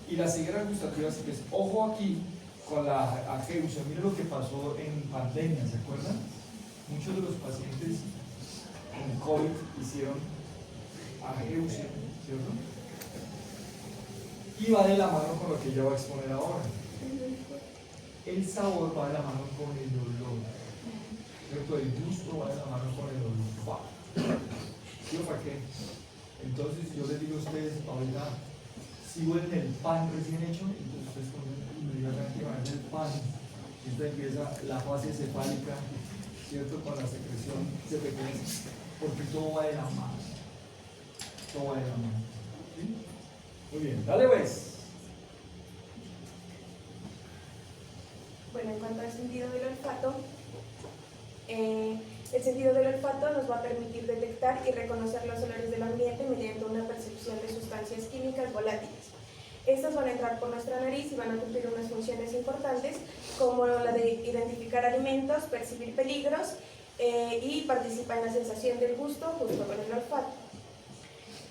Y las cegueras gustativas, pues, ojo aquí con la ageusia. Miren lo que pasó en pandemia, ¿se acuerdan? Muchos de los pacientes con COVID hicieron ageusia, ¿cierto? Y va de la mano con lo que yo voy a exponer ahora. El sabor va de la mano con el olor, ¿cierto? El gusto va de la mano con el olfato. ¿Sí o para qué? Entonces, yo les digo a ustedes, ahorita, si huelen el pan recién hecho, entonces ustedes inmediatamente van a ver el pan. Esta empieza la fase cefálica, ¿cierto? Con la secreción se pequeña, porque todo va de la mano. Todo va de la mano. ¿Sí? Muy bien, dale pues. Bueno, en cuanto al sentido del olfato, el sentido del olfato nos va a permitir detectar y reconocer los olores del ambiente mediante una percepción de sustancias químicas volátiles. Estas van a entrar por nuestra nariz y van a cumplir unas funciones importantes como la de identificar alimentos, percibir peligros y participar en la sensación del gusto junto con el olfato.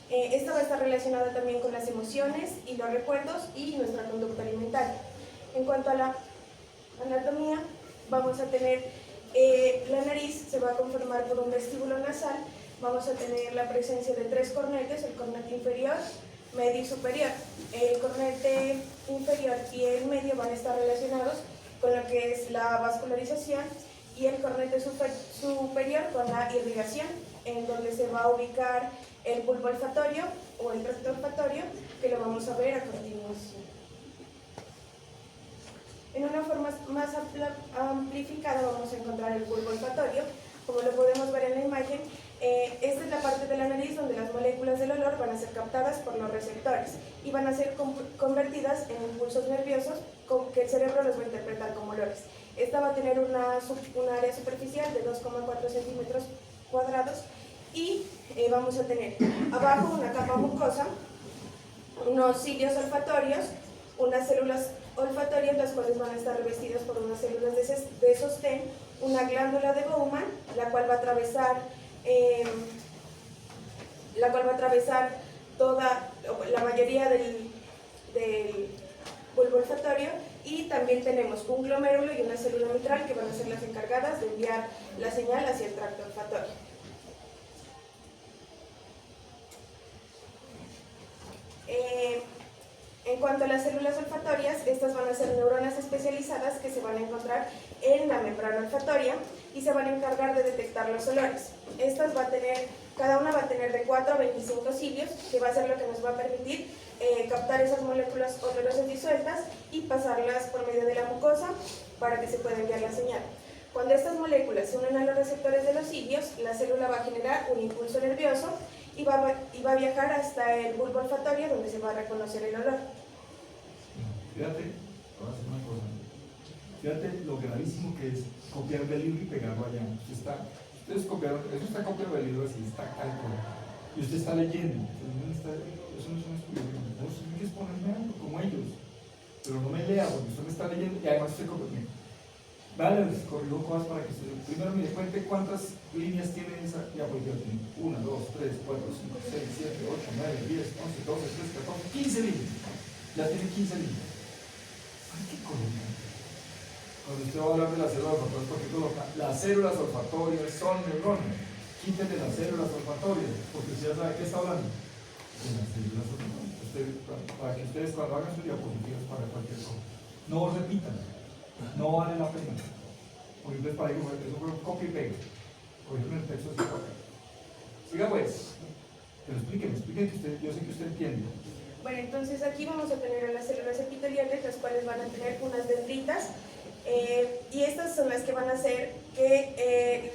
Esta va a estar relacionada también con las emociones y los recuerdos y nuestra conducta alimentaria. En cuanto a la anatomía, vamos a tener la nariz, se va a conformar por un vestíbulo nasal, vamos a tener la presencia de 3 cornetes, el cornete inferior, medio y superior. El cornete inferior y el medio van a estar relacionados con lo que es la vascularización y el cornete superior con la irrigación, en donde se va a ubicar el bulbo olfatorio o el tracto olfatorio, que lo vamos a ver a continuación. En una forma más amplificada vamos a encontrar el bulbo olfatorio, como lo podemos ver en la imagen. Esta es la parte de la nariz donde las moléculas del olor van a ser captadas por los receptores y van a ser convertidas en impulsos nerviosos que el cerebro los va a interpretar como olores. Esta va a tener una área superficial de 2,4 centímetros cuadrados y vamos a tener abajo una capa mucosa, unos cilios olfatorios, unas células olfatorias, las cuales van a estar revestidas por unas células de sostén, una glándula de Bowman, la cual va a atravesar toda la mayoría del bulbo olfatorio, y también tenemos un glomérulo y una célula mitral que van a ser las encargadas de enviar la señal hacia el tracto olfatorio. En cuanto a las células olfatorias, estas van a ser neuronas especializadas que se van a encontrar en la membrana olfatoria y se van a encargar de detectar los olores. Estas cada una va a tener de 4 a 25 cilios, que va a ser lo que nos va a permitir captar esas moléculas olorosas disueltas y pasarlas por medio de la mucosa para que se pueda enviar la señal. Cuando estas moléculas se unen a los receptores de los cilios, la célula va a generar un impulso nervioso y va a viajar hasta el bulbo olfatorio, donde se va a reconocer el olor. Fíjate, voy a hacer una cosa. Fíjate lo gravísimo que es copiar del libro y pegarlo allá. Ustedes copiaron, eso está copiado del libro así, está calculado. Y usted está leyendo. Eso no es un estudio. No, usted tiene que exponerme algo como ellos. Pero no me lea, porque usted me está leyendo y además usted copia. Vale, les corrijo cosas para que usted. Primero me cuente cuántas líneas tiene esa diapositiva. 1, 2, 3, 4, 5, 6, 7, 8, 9, 10, 11, 12, 13, 14, 15 líneas. Ya tiene 15 líneas. Ay, qué coloca. Cuando usted va a hablar de las células olfatorias, ¿por qué coloca? Las células olfatorias son neuronas. Quítenle las células olfatorias, porque usted ya sabe qué está hablando. De las células olfatorias. Para que ustedes cuando hagan sus diapositivas para cualquier cosa, no repitan. No vale la pena. Porque entonces para eso fue copia y pega. Por ejemplo, en el texto se copia. Siga pues. Pero explíqueme que usted, yo sé que usted entiende. Bueno, entonces aquí vamos a tener a las células epiteliales, las cuales van a tener unas dendritas, y estas son las que van a hacer que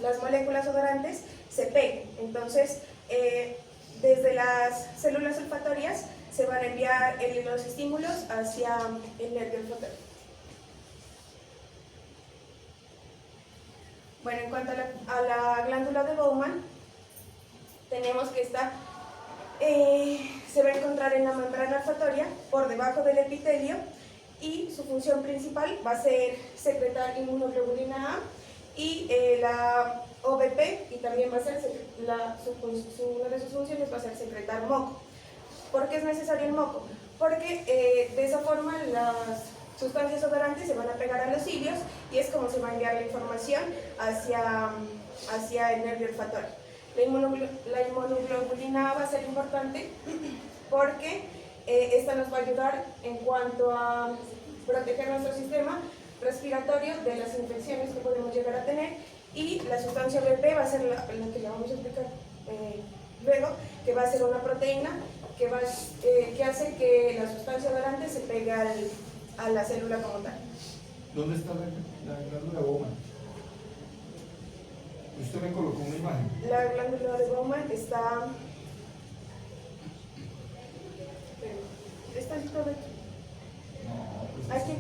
las moléculas odorantes se peguen. Entonces, desde las células olfatorias se van a enviar los estímulos hacia el nervio olfatorio. Bueno, en cuanto a la glándula de Bowman, tenemos que esta se va a encontrar en la membrana olfatoria por debajo del epitelio, y su función principal va a ser secretar inmunoglobulina A y la OBP, y también va a ser una de sus funciones va a ser secretar moco. ¿Por qué es necesario el moco? Porque de esa forma las sustancias odorantes se van a pegar a los cilios y es como se va a enviar la información hacia el nervio olfatorio. La inmunoglobulina A va a ser importante porque esta nos va a ayudar en cuanto a proteger nuestro sistema respiratorio de las infecciones que podemos llegar a tener, y la sustancia BP va a ser la que la vamos a explicar luego, que va a ser una proteína que hace que la sustancia odorante se pegue a la célula como tal. ¿Dónde está la glándula de Bowman? Usted me colocó una imagen. La glándula de Bowman está todo aquí. No, pues Aquí.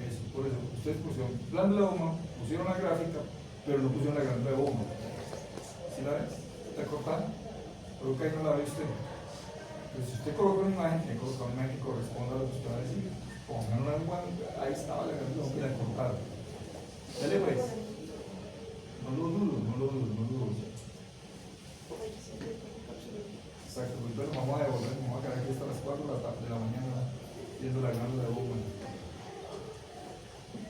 eso, por eso, ustedes pusieron glándula de Bowman, pusieron la gráfica, pero no pusieron la glándula de Bowman. ¿Sí la ves? ¿Está cortada? Creo que ahí no la ve usted. Pues si usted coloca una imagen, tiene que colocar una imagen que corresponda a lo que usted va a decir. Pongan una igual, ahí estaba la glándula de Bowman y la cortaron. Dale pues. No lo dudo. Exacto, pues entonces vamos a devolver, vamos a quedar aquí hasta las 4 de la mañana viendo la glándula de Bowman.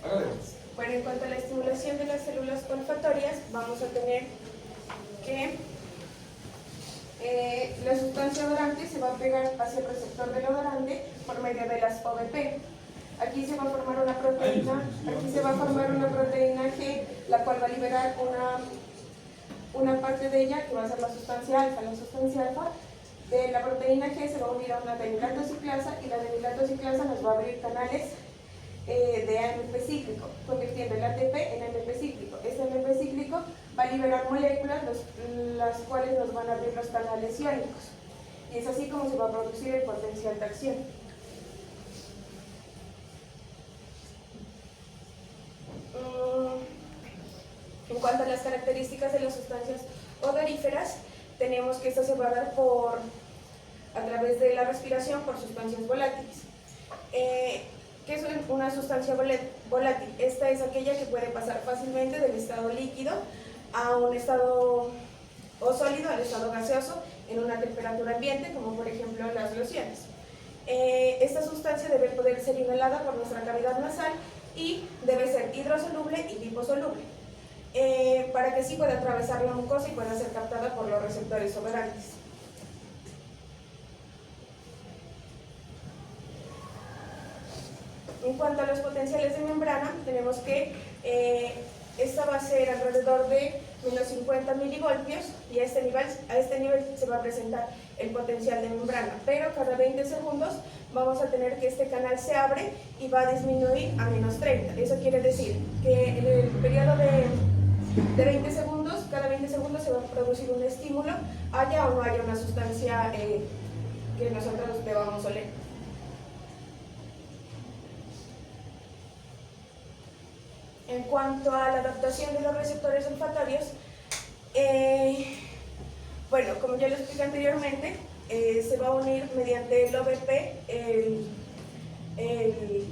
Hágale pues. Bueno, en cuanto a la estimulación de las células olfatorias, vamos a tener que la sustancia odorante se va a pegar hacia el receptor del odorante por medio de las OBP. Aquí se va a formar una proteína, G, la cual va a liberar una parte de ella que va a ser la sustancia alfa. La sustancia alfa de la proteína G se va a unir a una denilatociclasa, y la denilatociclasa nos va a abrir canales de AMP cíclico, convirtiendo el ATP en AMP cíclico. Este AMP cíclico va a liberar moléculas las cuales nos van a abrir los canales iónicos, y es así como se va a producir el potencial de acción. En cuanto a las características de las sustancias odoríferas, tenemos que esto se va a dar a través de la respiración por sustancias volátiles. ¿Qué es una sustancia volátil? Esta es aquella que puede pasar fácilmente del estado líquido a un estado sólido, al estado gaseoso, en una temperatura ambiente, como por ejemplo las lociones. Esta sustancia debe poder ser inhalada por nuestra cavidad nasal y debe ser hidrosoluble y liposoluble, para que sí pueda atravesar la mucosa y pueda ser captada por los receptores odorantes. En cuanto a los potenciales de membrana, tenemos que esta va a ser alrededor de menos 50 milivoltios y a este nivel se va a presentar el potencial de membrana, pero cada 20 segundos vamos a tener que este canal se abre y va a disminuir a menos 30. Eso quiere decir que en el periodo de 20 segundos, cada 20 segundos se va a producir un estímulo, haya o no haya una sustancia que nosotros debamos oler. En cuanto a la adaptación de los receptores olfatorios, bueno, como ya lo expliqué anteriormente, se va a unir mediante el OVP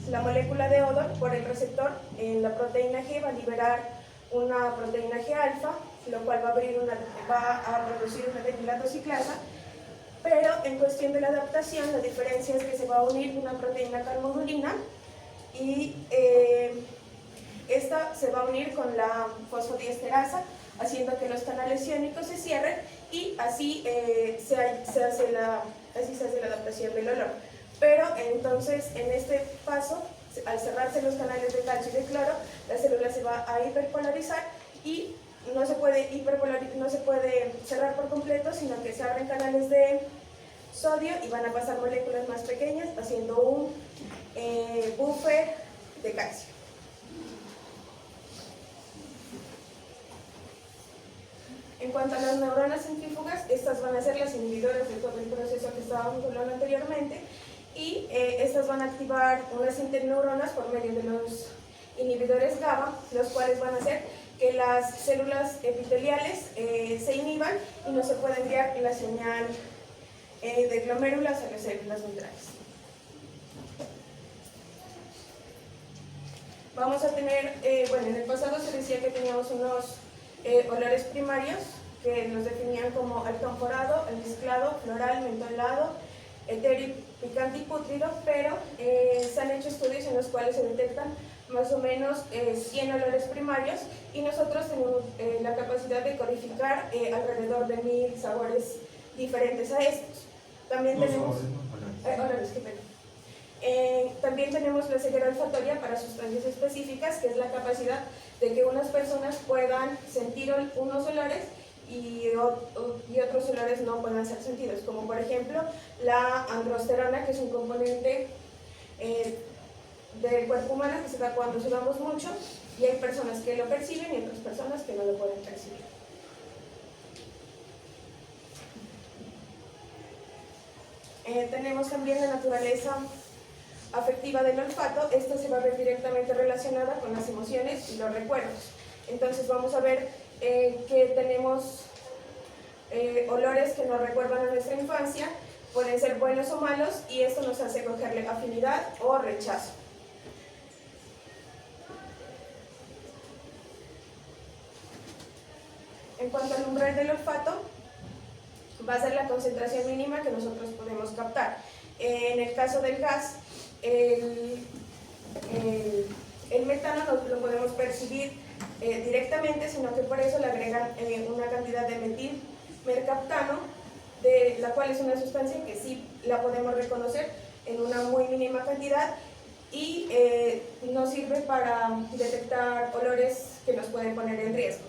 la molécula de odor por el receptor en la proteína G, va a liberar una proteína G alfa, lo cual va a producir una metilato ciclasa, pero en cuestión de la adaptación, la diferencia es que se va a unir una proteína carmodulina y esta se va a unir con la fosfodiesterasa, haciendo que los canales iónicos se cierren y así se hace la adaptación del olor. Pero entonces en este paso, al cerrarse los canales de calcio y de cloro, la célula se va a hiperpolarizar y no se puede cerrar por completo, sino que se abren canales de sodio y van a pasar moléculas más pequeñas, haciendo un buffer de calcio. En cuanto a las neuronas centrífugas, estas van a ser las inhibidoras de todo el proceso que estábamos hablando anteriormente y estas van a activar unas interneuronas por medio de los inhibidores GABA, los cuales van a hacer que las células epiteliales se inhiban y no se pueda enviar la señal de glomérulas a las células neutrales. Vamos a tener, bueno, en el pasado se decía que teníamos unos olores primarios que nos definían como alcanforado, almizclado, floral, mentolado, etéreo, picante y pútrido, pero se han hecho estudios en los cuales se detectan más o menos 100 olores primarios y nosotros tenemos la capacidad de codificar alrededor de 1000 sabores diferentes a estos. También tenemos olores, qué pena. También tenemos la ceguera olfatoria para sustancias específicas, que es la capacidad de que unas personas puedan sentir unos olores y otros olores no puedan ser sentidos, como por ejemplo la androsterona, que es un componente del cuerpo humano que se da cuando sudamos mucho, y hay personas que lo perciben y otras personas que no lo pueden percibir. Tenemos también la naturaleza afectiva del olfato. Esta se va a ver directamente relacionada con las emociones y los recuerdos. Entonces vamos a ver que tenemos olores que nos recuerdan a nuestra infancia, pueden ser buenos o malos, y esto nos hace cogerle afinidad o rechazo. En cuanto al umbral del olfato, va a ser la concentración mínima que nosotros podemos captar. En el caso del gas, el metano no lo podemos percibir directamente, sino que por eso le agregan una cantidad de metilmercaptano, de la cual es una sustancia que sí la podemos reconocer en una muy mínima cantidad y nos sirve para detectar olores que nos pueden poner en riesgo.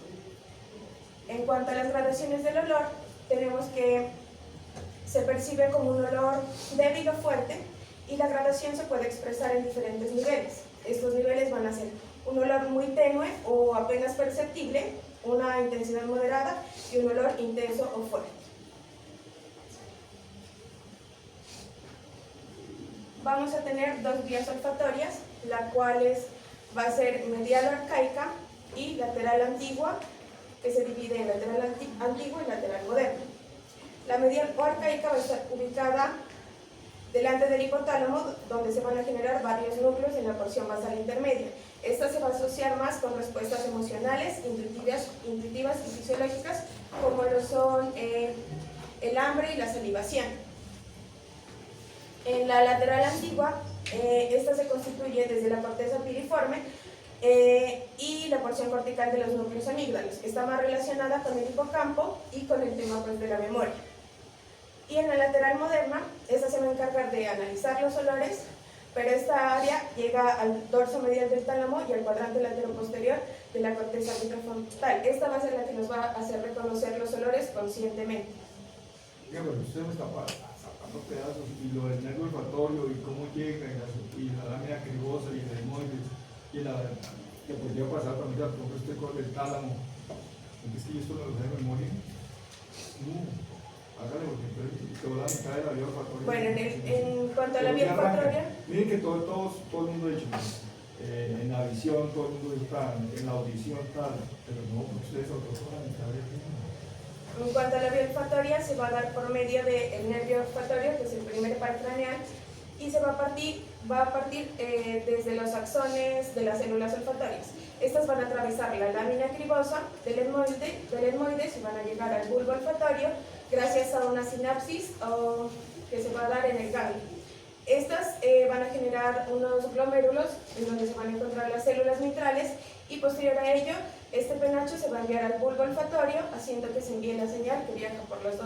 En cuanto a las gradaciones del olor, tenemos que se percibe como un olor débil o fuerte, y la gradación se puede expresar en diferentes niveles. Estos niveles van a ser un olor muy tenue o apenas perceptible, una intensidad moderada y un olor intenso o fuerte. Vamos a tener dos vías olfatorias, la cual va a ser medial o arcaica y lateral antigua, que se divide en lateral antiguo y lateral moderno. La medial o arcaica va a estar ubicada delante del hipotálamo, donde se van a generar varios núcleos en la porción basal intermedia. Esta se va a asociar más con respuestas emocionales, intuitivas y fisiológicas, como lo son el hambre y la salivación. En la lateral antigua, esta se constituye desde la corteza piriforme y la porción cortical de los núcleos amígdalos. Está más relacionada con el hipocampo y con el tema de la memoria. Y en la lateral moderna, esta se va a encargar de analizar los olores, pero esta área llega al dorso medial del tálamo y al cuadrante latero posterior de la corteza prefrontal. Esta va a ser la que nos va a hacer reconocer los olores conscientemente. Ya, pero usted me está sacando pedazos y lo del nervio olfatorio y cómo llega y la lámina cribosa y el etmoides y la que podría pasar también la propia este con el tálamo. Es que yo esto me lo sé de memoria. No, hágale porque quedó la mitad de la vía olfatoria. Bueno, en cuanto a la vía olfatoria, miren que todo el mundo ha dicho, en la visión todo el mundo está, en la audición tal, pero no, ustedes otros son la mitad de tiempo. en cuanto a la vía olfatoria, se va a dar por medio del nervio olfatorio, que es el primer par craneal, y se va a partir desde los axones de las células olfatorias. Estas van a atravesar la lámina cribosa del etmoides y van a llegar al bulbo olfatorio gracias a una sinapsis que se va a dar en el ganglio. Estas van a generar unos glomérulos en donde se van a encontrar las células mitrales y posterior a ello este penacho se va a enviar al bulbo olfatorio haciendo que se envíe la señal que viaja por las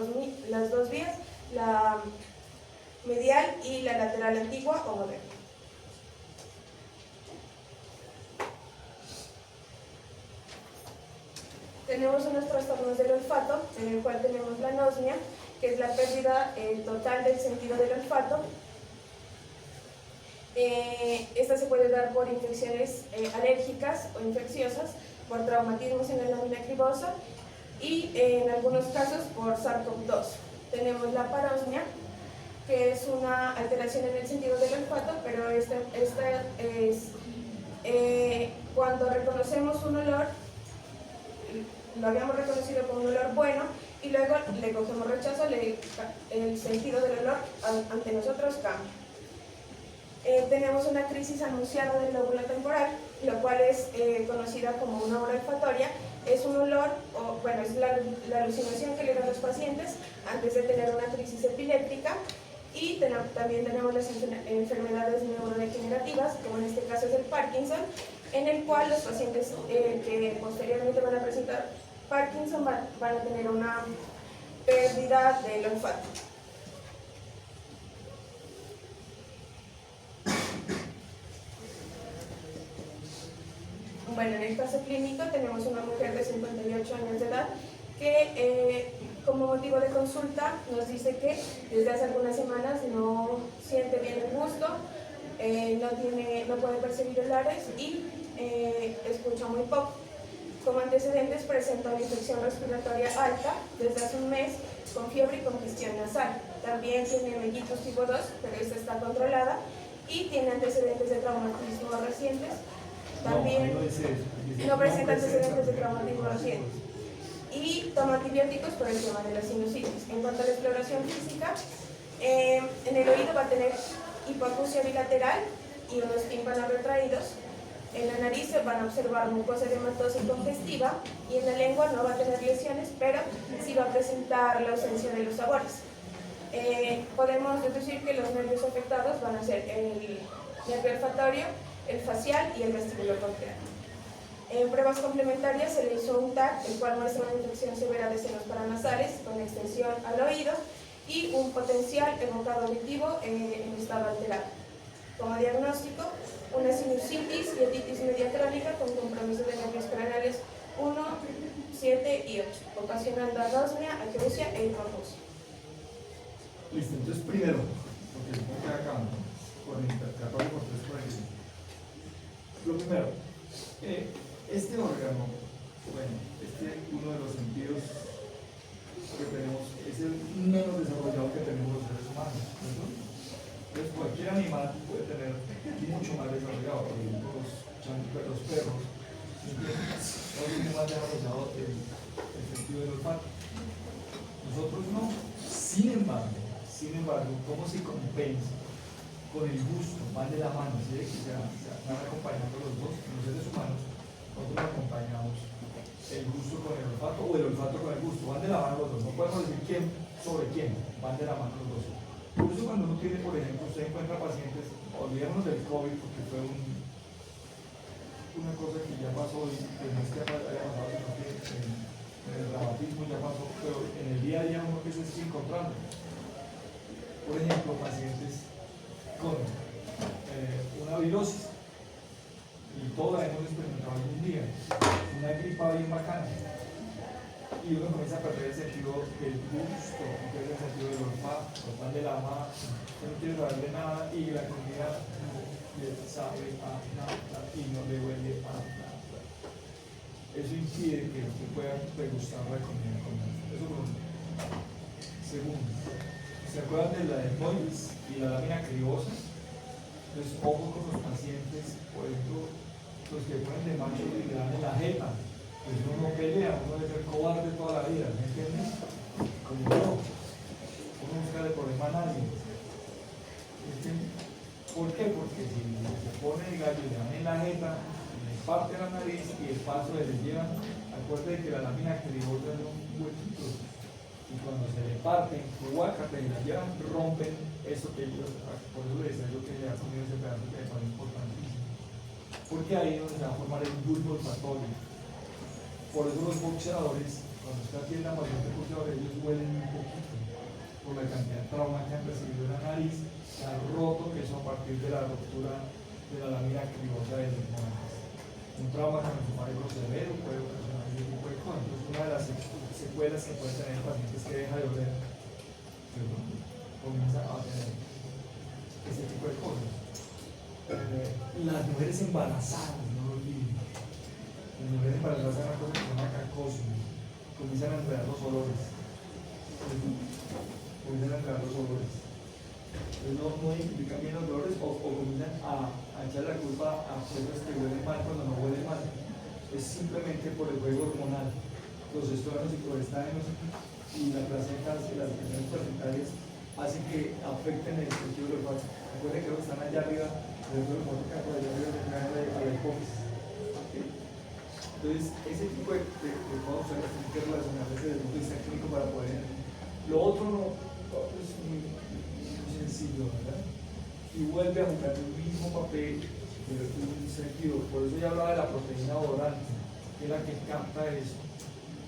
dos vías, la medial y la lateral antigua o moderna. Tenemos unos trastornos del olfato, en el cual tenemos la anosmia, que es la pérdida total del sentido del olfato. Esta se puede dar por infecciones alérgicas o infecciosas, por traumatismos en la lámina cribosa y en algunos casos por SARS-CoV-2. Tenemos la parosmia, que es una alteración en el sentido del olfato, pero esta es cuando reconocemos un olor, lo habíamos reconocido como un olor bueno y luego le cogemos rechazo, el sentido del olor ante nosotros cambia. Tenemos una crisis anunciada del lóbulo temporal, lo cual es conocida como una obra olfatoria. Es un olor, es la alucinación que le dan los pacientes antes de tener una crisis epiléptica. Y también tenemos las enfermedades neurodegenerativas, como en este caso es el Parkinson, en el cual los pacientes que posteriormente van a presentar Parkinson van a tener una pérdida del olfato. Bueno, en el caso clínico tenemos una mujer de 58 años de edad que como motivo de consulta nos dice que desde hace algunas semanas no siente bien el gusto, no puede percibir olores y escucha muy poco. Como antecedentes presenta una infección respiratoria alta desde hace un mes con fiebre y congestión nasal. También tiene mellitus tipo 2, pero esta está controlada y tiene antecedentes de traumatismo recientes. También no presenta antecedentes de traumatismo recientes. Y toma antibióticos por el tema de la sinusitis. En cuanto a la exploración física, en el oído va a tener hipoacusia bilateral y unos tímpanos retraídos. En la nariz se van a observar mucosa edematosa y congestiva y en la lengua no va a tener lesiones, pero sí va a presentar la ausencia de los sabores. Podemos deducir que los nervios afectados van a ser el nervio olfatorio, el facial y el vestibuloconcreal. En pruebas complementarias se le hizo un TAC, el cual muestra una infección severa de senos paranasales con extensión al oído y un potencial evocado auditivo en estado alterado. Como diagnóstico, una sinusitis y otitis media crónica con compromiso de nervios craneales 1, 7 y 8, ocasionando anosmia, ageusia e hipoacusia. Listo, entonces primero, porque supongo que acá con el intercambio por 3 por aquí. Lo primero, este órgano, uno de los sentidos que tenemos, es el menos desarrollado que tenemos los seres humanos, ¿cierto? Entonces cualquier animal puede tener mucho más desarrollado, por ejemplo los perros, no tienen más desarrollado el sentido del olfato. Nosotros no. Sin embargo, ¿cómo se compensa? Con el gusto, van de la mano, ¿sí? Se van acompañando los dos, los seres humanos, nosotros acompañamos el gusto con el olfato o el olfato con el gusto, van de la mano los dos, no podemos decir quién sobre quién, van de la mano los dos. Por eso cuando uno tiene, por ejemplo, usted encuentra pacientes, olvidémonos del COVID porque fue una cosa que ya pasó y que no es que haya pasado, sino que en el dramatismo ya pasó, pero en el día a día uno que se sigue encontrando. Por ejemplo, pacientes con una gripa bien bacana. Y uno comienza a perder el sentido del gusto, pierde el sentido del olfato, el pan de la mano, no quiere saber de nada y la comida no le sabe a nada y no le huele a nada. Eso impide que usted pueda degustar la comida con él. Eso por un lado. Segundo, ¿se acuerdan de la dermoides y la lámina cribosa? Entonces, ojo con los pacientes, por ejemplo, los que ponen de macho y le dan en la jeta. Pues uno no pelea, uno debe ser cobarde toda la vida, ¿me entiendes? Como yo. Uno busca el problema a nadie. ¿Me entiendes? ¿Por qué? Porque si se pone el gallo y le dan en la jeta, le parte la nariz y el paso le llevan, acuérdense que la lámina cribosa es un huequito. Y cuando se le parten, guácate y la llevan, rompen eso que ellos, por eso les decía yo que ya comido ese pedazo que me parece importantísimo. Porque ahí es donde se va a formar el bulbo olfatorio. Por eso los boxeadores, cuando usted atiende a pacientes boxeadores, ellos huelen un poquito por la cantidad de trauma que han recibido en la nariz, se han roto, que eso a partir de la ruptura de la lámina cribosa de los moldes. Un trauma craniosofágico severo puede ocasionar ese tipo de cosas. Entonces, una de las secuelas que puede tener el paciente es que deja de oler, comienza a tener ese tipo de cosas. Las mujeres embarazadas, no lo olviden. Las mujeres embarazadas hacen una cosa que se llama cacosis, comienzan a enredar los olores. Comienzan a enredar los olores. Entonces no identifican bien los olores o comienzan a echar la culpa a cosas que huelen mal cuando no huelen mal. Es simplemente por el juego hormonal. Los estrógenos y progestágenos y la placenta y las secreciones placentarias hacen que afecten el sentido del olfato. Recuerden que los que están allá arriba, el hormón que por allá arriba se trae a la hipófisis. Entonces, ese tipo de cosas tienen que relacionarse desde el punto de vista clínico para poder. Lo otro no es muy sencillo, ¿verdad? Y vuelve a jugar el mismo papel, pero en un sentido. Por eso ya hablaba de la proteína odorante, que es la que capta eso,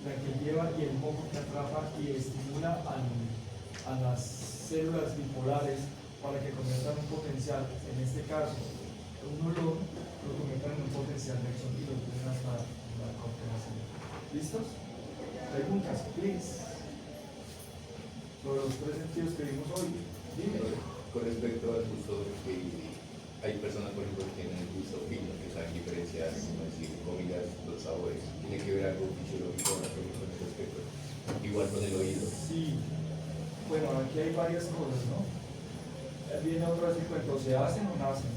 la que lleva y el moco que atrapa y estimula a las células bipolares para que conviertan un potencial, en este caso, un olor, lo conviertan en un potencial de acción y lo tienen hasta la cooperación. ¿Listos? Preguntas, please. Sobre los tres sentidos que vimos hoy. Dime. Con respecto al gusto, hay personas, por ejemplo, que tienen el gusto fino, que saben diferenciar, como decir, comidas, los sabores. ¿Tiene que ver algo fisiológico con ese aspecto? Igual con el oído. Sí. Bueno, aquí hay varias cosas, ¿no? Viene otro aspecto, ¿se hacen o nacen?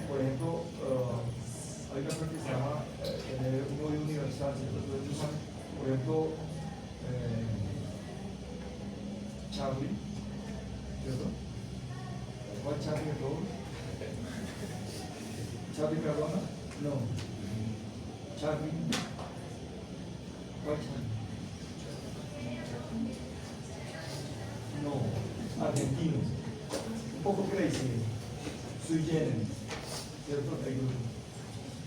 Por ejemplo, hay una cosa que se llama tener un oído universal, ¿cierto? Entonces son, por ejemplo, Charlie, ¿cierto? ¿Cuál Charlie de todos? ¿Charlie Cardona? No. Charlie. ¿Cuál Charlie? No. Argentinos. Un poco crazy. Sui generis. ¿Cierto?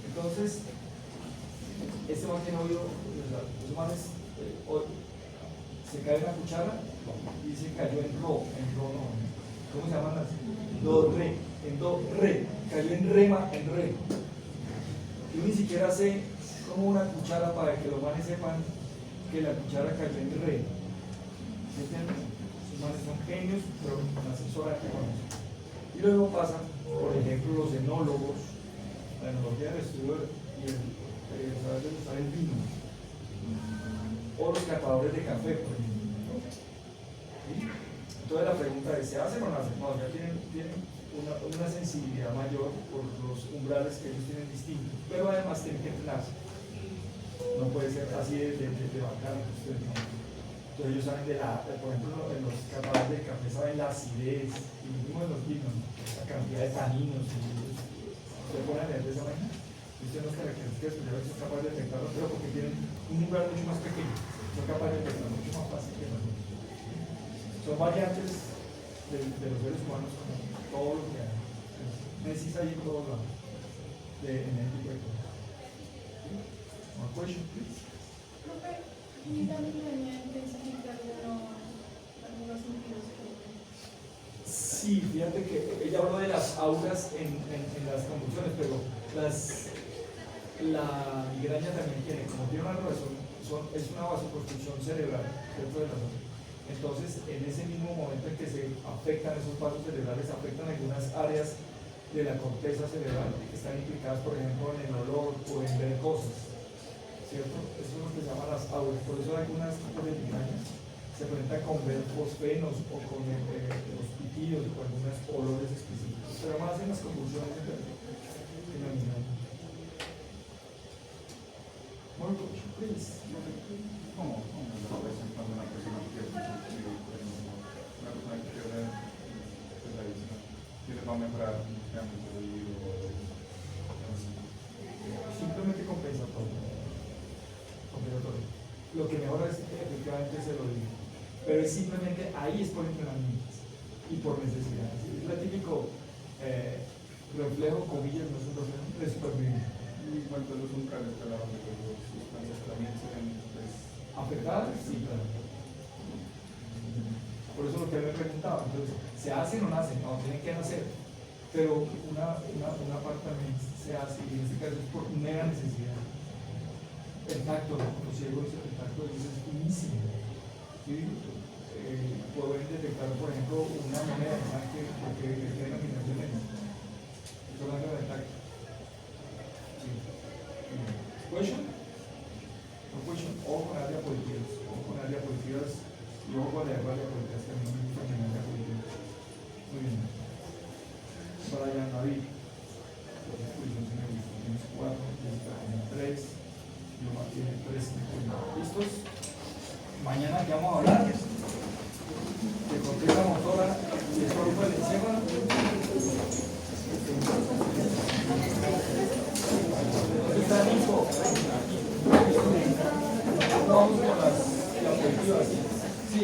Entonces, este man tiene oído, los manes se cae una cuchara y se cayó en ro no. ¿Cómo se llaman las? Do, re, en do, re, cayó en rema, en re. Yo ni siquiera sé cómo una cuchara para que los manes sepan que la cuchara cayó en re. ¿Me entiendes? Los manes son genios, pero nacen solamente con eso. Y luego pasan, por ejemplo, los enólogos, la enología del estudio y el saber degustar el vino, o los catadores de café, por ejemplo. ¿Sí? Entonces la pregunta es, ¿se hacen o no hacen? No, ya tienen una sensibilidad mayor por los umbrales que ellos tienen distintos, pero además tienen que entrenarse. No puede ser así de bacán. Entonces ellos saben por ejemplo, en los catadores de café saben la acidez, y mismo en los vinos, la cantidad de taninos, se ponen a leer de esa manera. Usted no es características especiales, son capaces de detectarlo, pero porque tienen un umbral mucho más pequeño, son capaces de detectarlo mucho más fácil que nosotros. Son variantes de los seres humanos como todo lo que hay. Necesita ir en todos lados, en el tipo de cosas. More question, please. Profe, y también venía a intensificar algunos sentidos. Sí, fíjate que ella habló de las auras en las convulsiones, pero la migraña también tiene, como tiene una razón, es una vasoconstricción cerebral dentro de la zona. Entonces, en ese mismo momento en que se afectan esos vasos cerebrales, afectan algunas áreas de la corteza cerebral que están implicadas, por ejemplo, en el olor o en ver cosas, ¿cierto? Eso es lo que se llama las auras. Por eso algunas tipos de migrañas se presentan con ver fosfenos o con los pitidos o algunos olores específicos, pero más en las convulsiones en la migraña. More question, please. ¿Cómo lo presentando una persona que pierde una persona que pierde la vista? ¿Qué le va a mejorar realmente el oído? Simplemente compensatorio. Lo que mejora es efectivamente es el oído, pero es simplemente ahí es por entrenamiento y por necesidad. Es el típico reflejo, comillas, no es un reflejo de supervivencia. Y en cuanto a los umbrales que hablaban de las sustancias también se ven ¿Afectadas? Sí, claro. Por eso lo que me preguntaba, entonces, ¿se hacen o nacen? No, tienen que nacer. Pero una parte también se hace, y en este caso es por mera necesidad. El tacto, los ciegos, el tacto es finísimo. ¿Sí? Pueden detectar, por ejemplo, una moneda de sangre porque tiene imaginación. Estoy hablando del tacto. Sí. Question? No question. Ojo con las diapositivas. Ojo con las diapositivas y ojo con las diapositivas también me gustan en las diapositivas. Muy bien. Para allá, David. Las exposiciones me gustan. Tienes 4, tienes 3. Tiene 3. ¿Listos? Mañana que vamos a hablar de corteza motora y el cuerpo del encéfalo. Está listo. Vamos con las diapositivas. Sí,